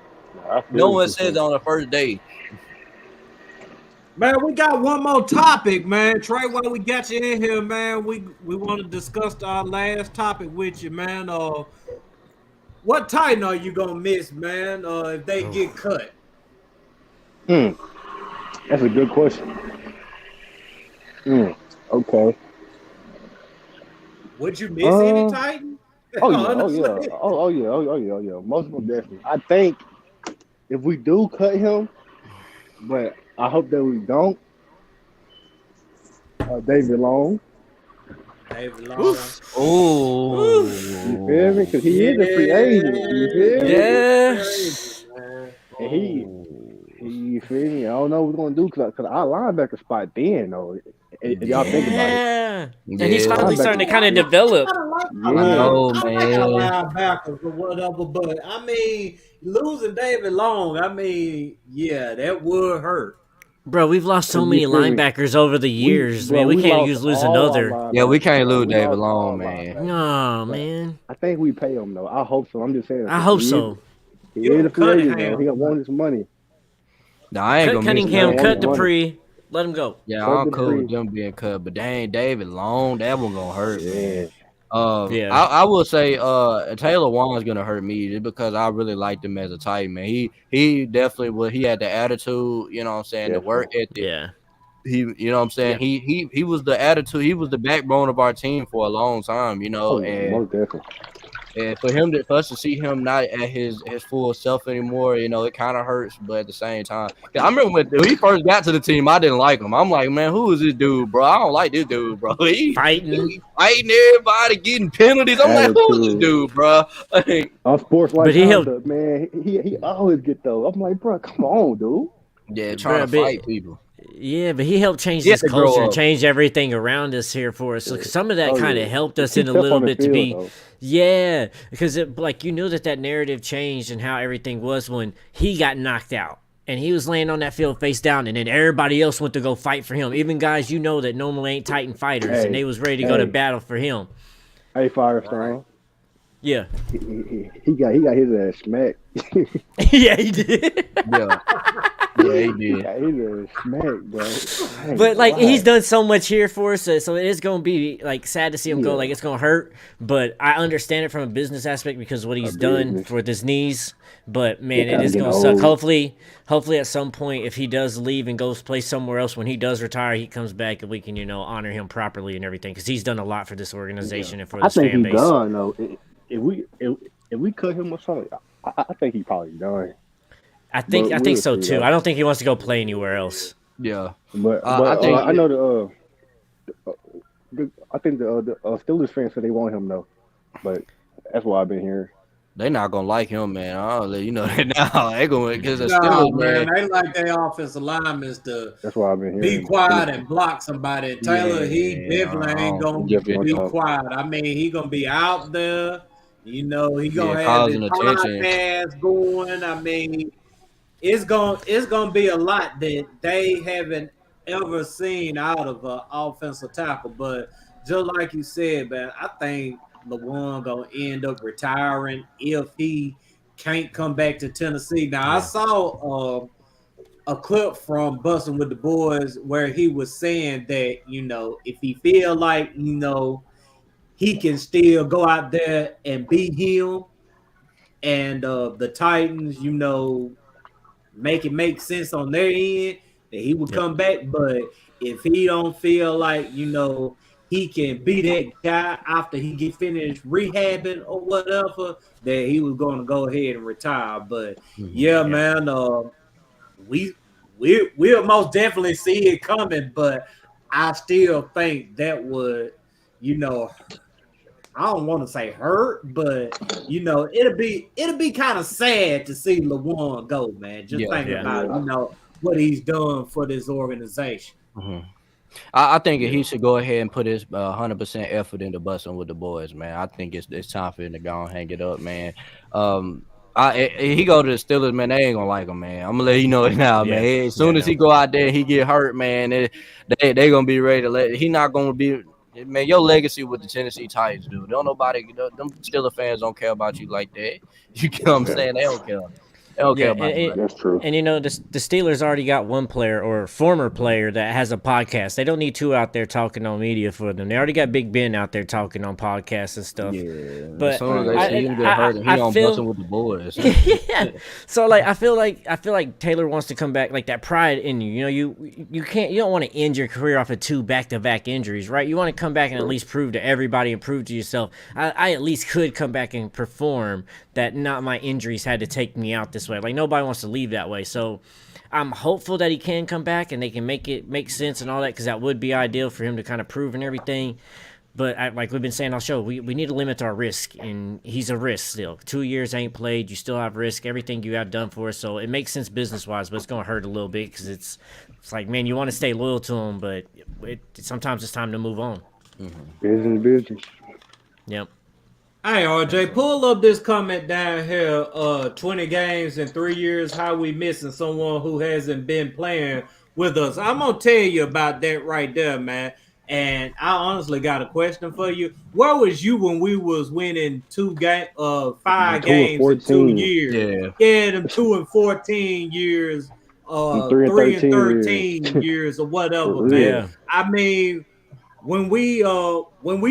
No one says it on the first day. Man, we got one more topic, man. Trey, while we got you in here, man, we want to discuss our last topic with you, man. What Titan are you gonna miss, man? If they get cut? That's a good question. Okay. Would you miss any Titan? Oh yeah. Most definitely. I think if we do cut him, but I hope that we don't. David Long. Oh, you feel me? Because he is a free agent. You feel me? Yes. And you feel me? I don't know what we're gonna do because our linebacker spot then though. If y'all think about it. And he's finally starting to kind of develop. I know, man. Linebackers or whatever, but I mean, losing David Long, I mean, yeah, that would hurt. Bro, we've lost so many linebackers over the years, man. We can't lose another. Yeah, we can't lose David Long, man. No, man. I think we pay him though. I hope so. I'm just saying. I hope so. He is a free agent though. He want his money. No, I ain't gonna Cunningham, cut Dupree. Let him go. Yeah, I'm cool with them being cut, but dang, David Long, that one gonna hurt, man. I will say Taylor Warren's gonna hurt me just because I really liked him as a Titan, man. He definitely he had the attitude, you know what I'm saying, the work ethic. Yeah. He you know what I'm saying? Yeah. He was the attitude, he was the backbone of our team for a long time, you know, and for us to see him not at his full self anymore, you know, it kind of hurts, but at the same time, I remember when he first got to the team, I didn't like him. I'm like, man, who is this dude, bro? I don't like this dude, bro. He fighting everybody, getting penalties. I'm like, who is this dude, bro? On sports like man, he always get those. I'm like, bro, come on, dude. Yeah, trying to fight people. Yeah, but he helped change this culture and change everything around us here for us. So some of that kind of helped us in a little bit to be, yeah, because like you knew that narrative changed and how everything was when he got knocked out and he was laying on that field face down, and then everybody else went to go fight for him. Even guys that normally ain't Titan fighters, and they was ready to go to battle for him. Hey, Firestone. Yeah, he got his ass smacked. Yeah, he did. Yeah. Yeah, he did. He got his ass smacked, bro. But like he's done so much here for us, so it is gonna be like sad to see him go. Like it's gonna hurt, but I understand it from a business aspect because of what he's done for his knees. But man, it is gonna suck. Hopefully at some point, if he does leave and goes play somewhere else, when he does retire, he comes back and we can honor him properly and everything because he's done a lot for this organization and for this fan base. I think he's done though. If we cut him or something, I think he's probably done. I think so too. I don't think he wants to go play anywhere else. Yeah, but I know I think the Steelers fans said they want him though, but that's why I've been hearing. They not gonna like him, man. I'll let you know that now. They gonna because the Steelers, man. They like their offensive linemen to. That's why I've been hearing. Be quiet and block somebody. And Taylor, he definitely ain't gonna be quiet. I mean, he gonna be out there. He gonna have his podcast going. I mean, it's gonna be a lot that they haven't ever seen out of an offensive tackle. But just like you said, man, I think LeBron gonna end up retiring if he can't come back to Tennessee. Now I saw a clip from Bussin' with the Boys where he was saying that if he feel like he can still go out there and beat him, and the Titans make it make sense on their end, that he would come back. But if he don't feel like he can be that guy after he get finished rehabbing or whatever, that he was going to go ahead and retire. But man, we'll most definitely see it coming. But I still think that would, I don't want to say hurt, but it'll be kind of sad to see LeBron go, man. Just thinking about what he's done for this organization. Mm-hmm. I think he should go ahead and put his 100% effort into Bussin' with the Boys, man. I think it's time for him to go and hang it up, man. He go to the Steelers, man. They ain't gonna like him, man. I'm gonna let you know it now, man. As soon as he go out there, and he get hurt, man. They gonna be ready to let. He not gonna be. Man, your legacy with the Tennessee Titans, dude. Them Steelers fans don't care about you like that. You know what I'm saying? They don't care. They don't care about you. That's true. And the Steelers already got one player or former player that has a podcast. They don't need two out there talking on media for them. They already got Big Ben out there talking on podcasts and stuff. Yeah, but as soon as they see him get hurt, he on Bussin' with the Boys. Yeah. So I feel like Taylor wants to come back, like that pride in you. You don't want to end your career off of 2 back-to-back injuries, right? You want to come back and at least prove to everybody and prove to yourself, I at least could come back and perform. That not my injuries had to take me out this way. Like nobody wants to leave that way. So I'm hopeful that he can come back and they can make it make sense and all that, because that would be ideal for him to kind of prove and everything. But like we've been saying on the show, we need to limit our risk, and he's a risk still. 2 years ain't played. You still have risk. Everything you have done for us. So it makes sense business-wise, but it's going to hurt a little bit because it's like, man, you want to stay loyal to him, but sometimes it's time to move on. Mm-hmm. Business. Yep. Hey, RJ, pull up this comment down here. 20 games in 3 years. How we missing someone who hasn't been playing with us? I'm gonna tell you about that right there, man. And I honestly got a question for you. Where was you when we was winning 5 games in 2 years? Yeah, them 2 and 14 years, 3 and 13 years, or whatever, man. Yeah. I mean, when we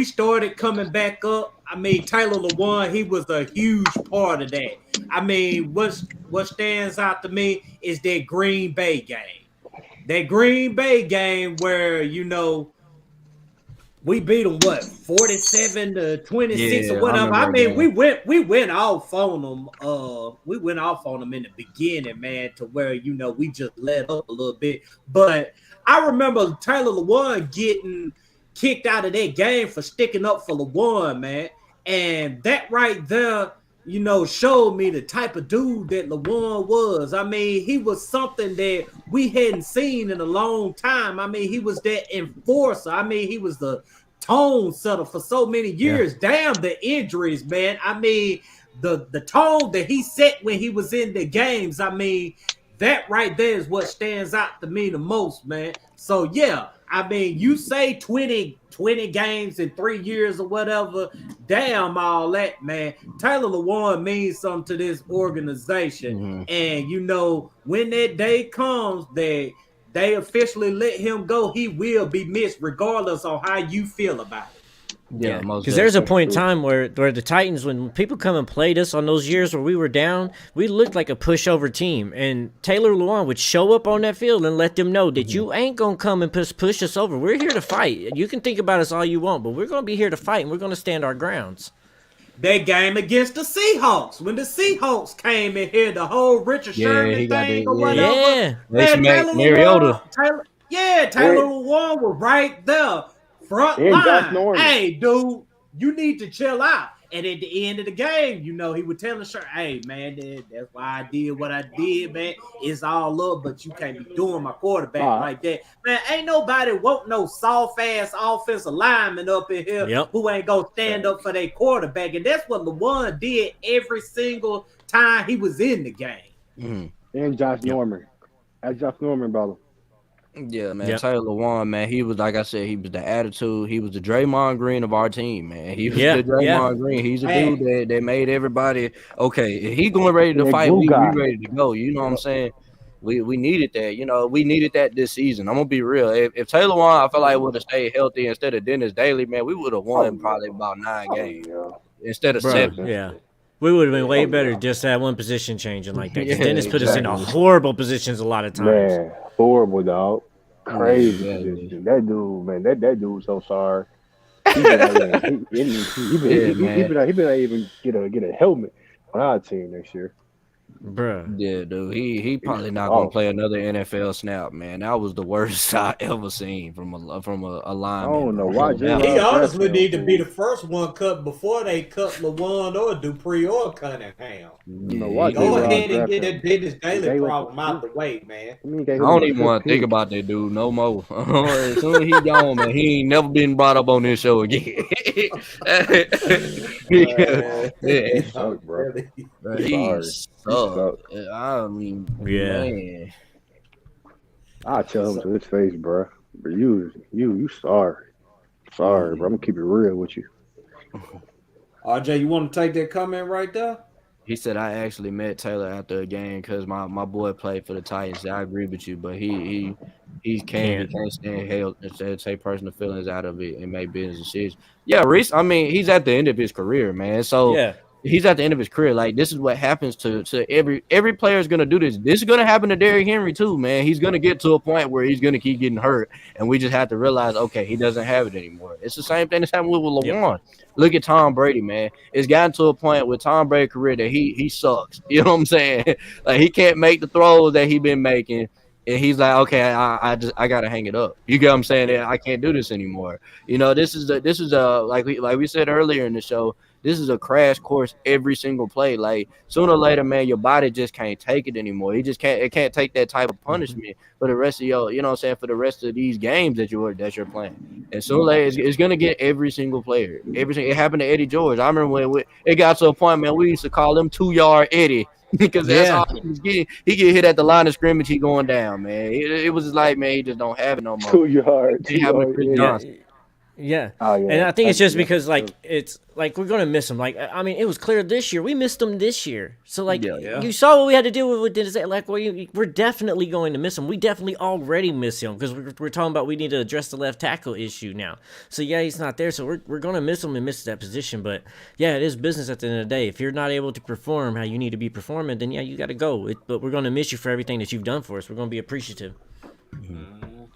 started coming back up, I mean, Taylor Lewan, he was a huge part of that. I mean, what stands out to me is that Green Bay game. That Green Bay game where, we beat them, 47-26 or whatever. I mean, we went off on them. We went off on them in the beginning, man, to where, we just let up a little bit. But I remember Taylor Lewan getting kicked out of that game for sticking up for LeBron, man. And that right there showed me the type of dude that LeJuan was. I mean, he was something that we hadn't seen in a long time. I mean, he was that enforcer. I mean, he was the tone setter for so many years. Damn the injuries, man. I mean, the tone that he set when he was in the games. I mean, that right there is what stands out to me the most, man. So yeah, I mean, you say 20 games in 3 years or whatever. Damn all that, man. Taylor Lewan means something to this organization. And when that day comes that they officially let him go, he will be missed regardless of how you feel about it. Yeah, because there's a point in time where the Titans, when people come and played us on those years where we were down, we looked like a pushover team. And Taylor Lewan would show up on that field and let them know that you ain't going to come and push us over. We're here to fight. You can think about us all you want, but we're going to be here to fight, and we're going to stand our grounds. That game against the Seahawks, when the Seahawks came in here, the whole Richard Sherman thing or whatever. Yeah. Man, Taylor Lewan was right there. Front line. Hey, dude, you need to chill out. And at the end of the game, he would tell the shirt, hey, man, that's why I did what I did, man. It's all up, but you can't be doing my quarterback like that. Man, ain't nobody want no soft-ass offensive lineman up in here who ain't going to stand up for their quarterback. And that's what LeJuan did every single time he was in the game. And Josh Norman. That's Josh Norman, brother. Yeah, man. Taylor Lewan, man, he was, like I said, he was the attitude. He was the Draymond Green of our team, man. He was the Draymond Green. He's a dude that made everybody, okay, if he going ready to fight, we ready to go. You know what I'm saying? We needed that. We needed that this season. I'm going to be real. If Taylor Lewan, I feel like, would have stayed healthy instead of Dennis Daly, man, we would have won probably about 9 games instead of 7. Yeah. We would have been way better just that one position changing like that. Dennis put us in horrible positions a lot of times. Man, horrible, dog. Crazy position. That dude, man, that dude's so sorry. He better even get a helmet on our team next year. Bruh. Yeah, dude. He probably not gonna play another NFL snap, man. That was the worst I ever seen from a lineman. I don't know why. He honestly need to be the first one cut before they cut LeJuan or Dupree or Cunningham. Go ahead and get that Dennis Daly problem out the way, man. I don't even want to think about that dude no more. As soon as he gone, man, he ain't never been brought up on this show again. He sucked, bro. He sucked. I mean, man. I'll tell him to his face, bro. But you sorry. Sorry, bro. I'm gonna keep it real with you. RJ, you want to take that comment right there? He said, I actually met Taylor after a game because my boy played for the Titans. I agree with you, but he can't stand hell instead take personal feelings out of it and make business decisions. Yeah, Reese, I mean, he's at the end of his career, man. So he's at the end of his career. Like, this is what happens to every player is gonna do this. This is gonna happen to Derrick Henry too, man. He's gonna get to a point where he's gonna keep getting hurt, and we just have to realize, okay, he doesn't have it anymore. It's the same thing that's happened with LeJuan. Look at Tom Brady, man. It's gotten to a point with Tom Brady's career that he sucks. You know what I'm saying? Like, he can't make the throws that he been making. And he's like, okay, I gotta hang it up. You get what I'm saying? I can't do this anymore. This is like we said earlier in the show. This is a crash course every single play. Like, sooner or later, man, your body just can't take it anymore. It can't take that type of punishment for the rest of your, you know what I'm saying, for the rest of these games that you're playing. And sooner or later, it's gonna get every single player. It happened to Eddie George. I remember when it got to a point, man, we used to call him 2-yard Eddie. Because that's all he was getting. He get hit at the line of scrimmage, he going down, man. It was just like, man, he just don't have it no more. 2 yards. Yeah. And I think it's just because, like, it's like we're gonna miss him. Like, I mean, it was clear this year. We missed him this year. So, like, you saw what we had to deal with Dennis. Like, we're definitely going to miss him. We definitely already miss him because we're talking about we need to address the left tackle issue now. So, yeah, he's not there. So we're gonna miss him and miss that position. But yeah, it is business at the end of the day. If you're not able to perform how you need to be performing, then yeah, you got to go. But we're gonna miss you for everything that you've done for us. We're gonna be appreciative.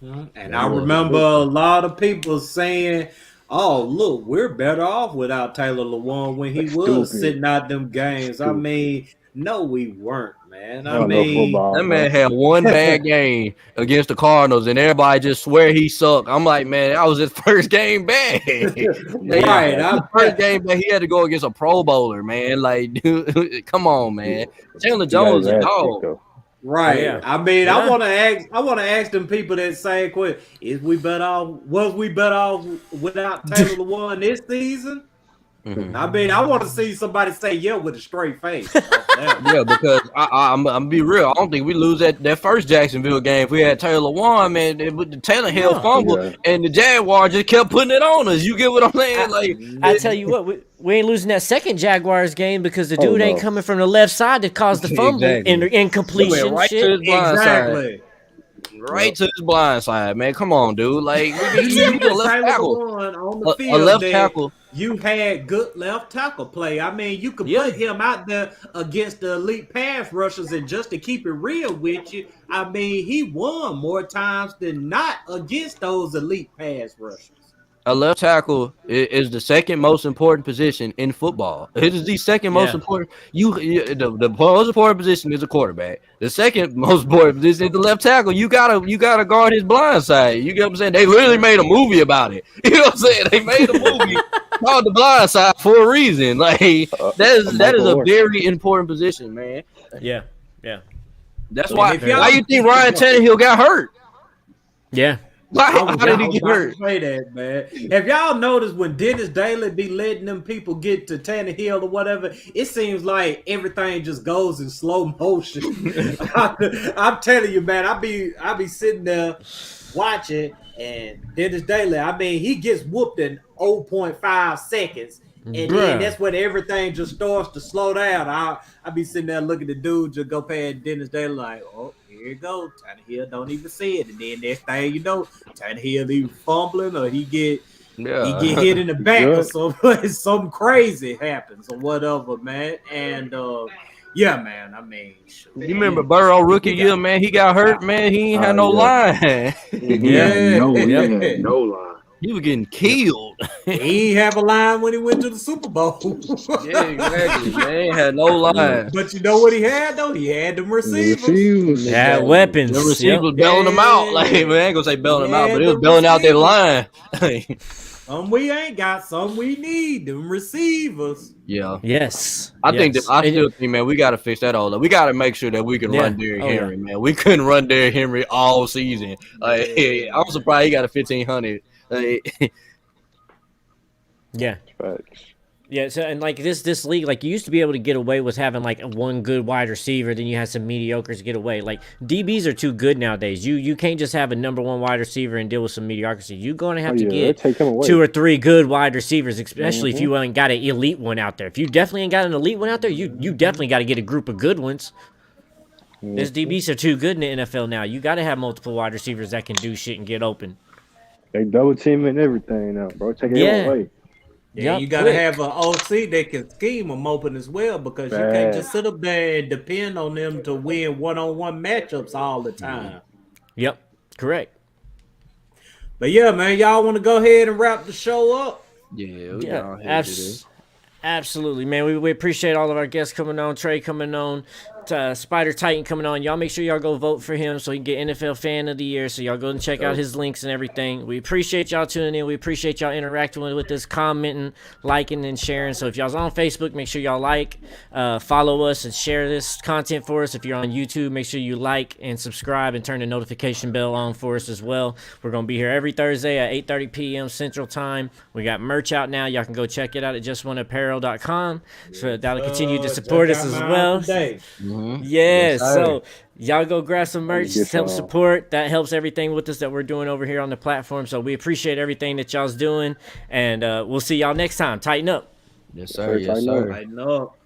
And I remember a lot of people saying, oh, look, we're better off without Taylor Lewan when he was sitting out them games. I mean, No, we weren't, man. I mean, that man had one bad game against the Cardinals, and everybody just swear he sucked. I'm like, man, that was his first game back. Right. First game back, he had to go against a Pro Bowler, man. Like, dude, come on, man. Chandler Jones is a dog. Right. Yeah. I mean, I want to ask them people that say, was we better off without Taylor Lewan this season? Mm-hmm. I mean, I want to see somebody say yeah with a straight face. Yeah, because I'm gonna be real. I don't think we lose that first Jacksonville game if we had Taylor Lewan, man. With the Taylor Hill fumble and the Jaguars just kept putting it on us. You get what I'm saying? Like, I tell you what, we ain't losing that second Jaguars game because the dude ain't coming from the left side that caused the fumble and the incompletion. Right shit. to his blind side. Right to his blind side, man. Come on, dude. Like, you need a left tackle. On the field, a left tackle. You had good left tackle play. I mean, you could put him out there against the elite pass rushers, and just to keep it real with you, I mean, he won more times than not against those elite pass rushers. A left tackle is the second most important position in football. It is the second most important. The most important position is a quarterback. The second most important position is the left tackle. You gotta guard his blind side. You get what I'm saying? They literally made a movie about it. You know what I'm saying? They made a movie called The Blind Side for a reason. Like that is a very important position, man. Yeah. That's why you think Ryan Tannehill got hurt? Yeah. How did he get hurt? Say that, man. Have y'all noticed when Dennis Daly be letting them people get to Tannehill or whatever, it seems like everything just goes in slow motion. I'm telling you, man, I be sitting there watching, and Dennis Daly, I mean, he gets whooped in 0.5 seconds. And then that's when everything just starts to slow down. I be sitting there looking at the dude just go past Dennis Daly like, oh, here you go. Tannehill don't even see it. And then next thing you know, Tannehill either fumbling or he get hit in the back or something crazy happens or whatever, man. And man, I mean, you remember Burrow rookie year, man? He got hurt, man. He ain't had no line. No line. He was getting killed. He ain't have a line when he went to the Super Bowl. Yeah, exactly. Man, he had no line. But you know what he had, though? He had them receivers. He had weapons. The receivers belling them out. Like, man, I ain't gonna say belling them out, but it was belling out their line. Some we ain't got, some we need. Them receivers. Yeah. Yes. I still think, man, we got to fix that all up. We got to make sure that we can run Derrick Henry, man. We couldn't run Derrick Henry all season. I'm surprised he got a 1,500. Yeah. So and like this league, like you used to be able to get away with having like one good wide receiver, then you had some mediocres get away. Like DBs are too good nowadays. You can't just have a number one wide receiver and deal with some mediocrity. You're going to have to get 2 or 3 good wide receivers, especially if you ain't got an elite one out there. If you definitely ain't got an elite one out there, you definitely got to get a group of good ones. These DBs are too good in the NFL now. You got to have multiple wide receivers that can do shit and get open. They double teaming everything now, bro. Take it away. Yeah, you gotta have an OC that can scheme them open as well, because you can't just sit up there and depend on them to win one-on-one matchups all the time. Yep, correct. But yeah, man, y'all want to go ahead and wrap the show up? Absolutely, man. We appreciate all of our guests coming on, Trey coming on, Spider Titan coming on. Y'all make sure y'all go vote for him so he can get NFL Fan of the Year. So y'all go and check out his links and everything. We appreciate y'all tuning in. We appreciate y'all interacting with us, commenting, liking, and sharing. So if y'all's on Facebook, make sure y'all like, follow us, and share this content for us. If you're on YouTube, make sure you like and subscribe and turn the notification bell on for us as well. We're going to be here every Thursday at 8:30 p.m. Central Time. We got merch out now. Y'all can go check it out at justOneApparel.com. So that'll continue to support us as well. Yeah, so y'all go grab some merch, help support. That helps everything with us that we're doing over here on the platform. So we appreciate everything that y'all's doing, and we'll see y'all next time. Tighten up. Yes, sir. Yes, sir. Tighten up.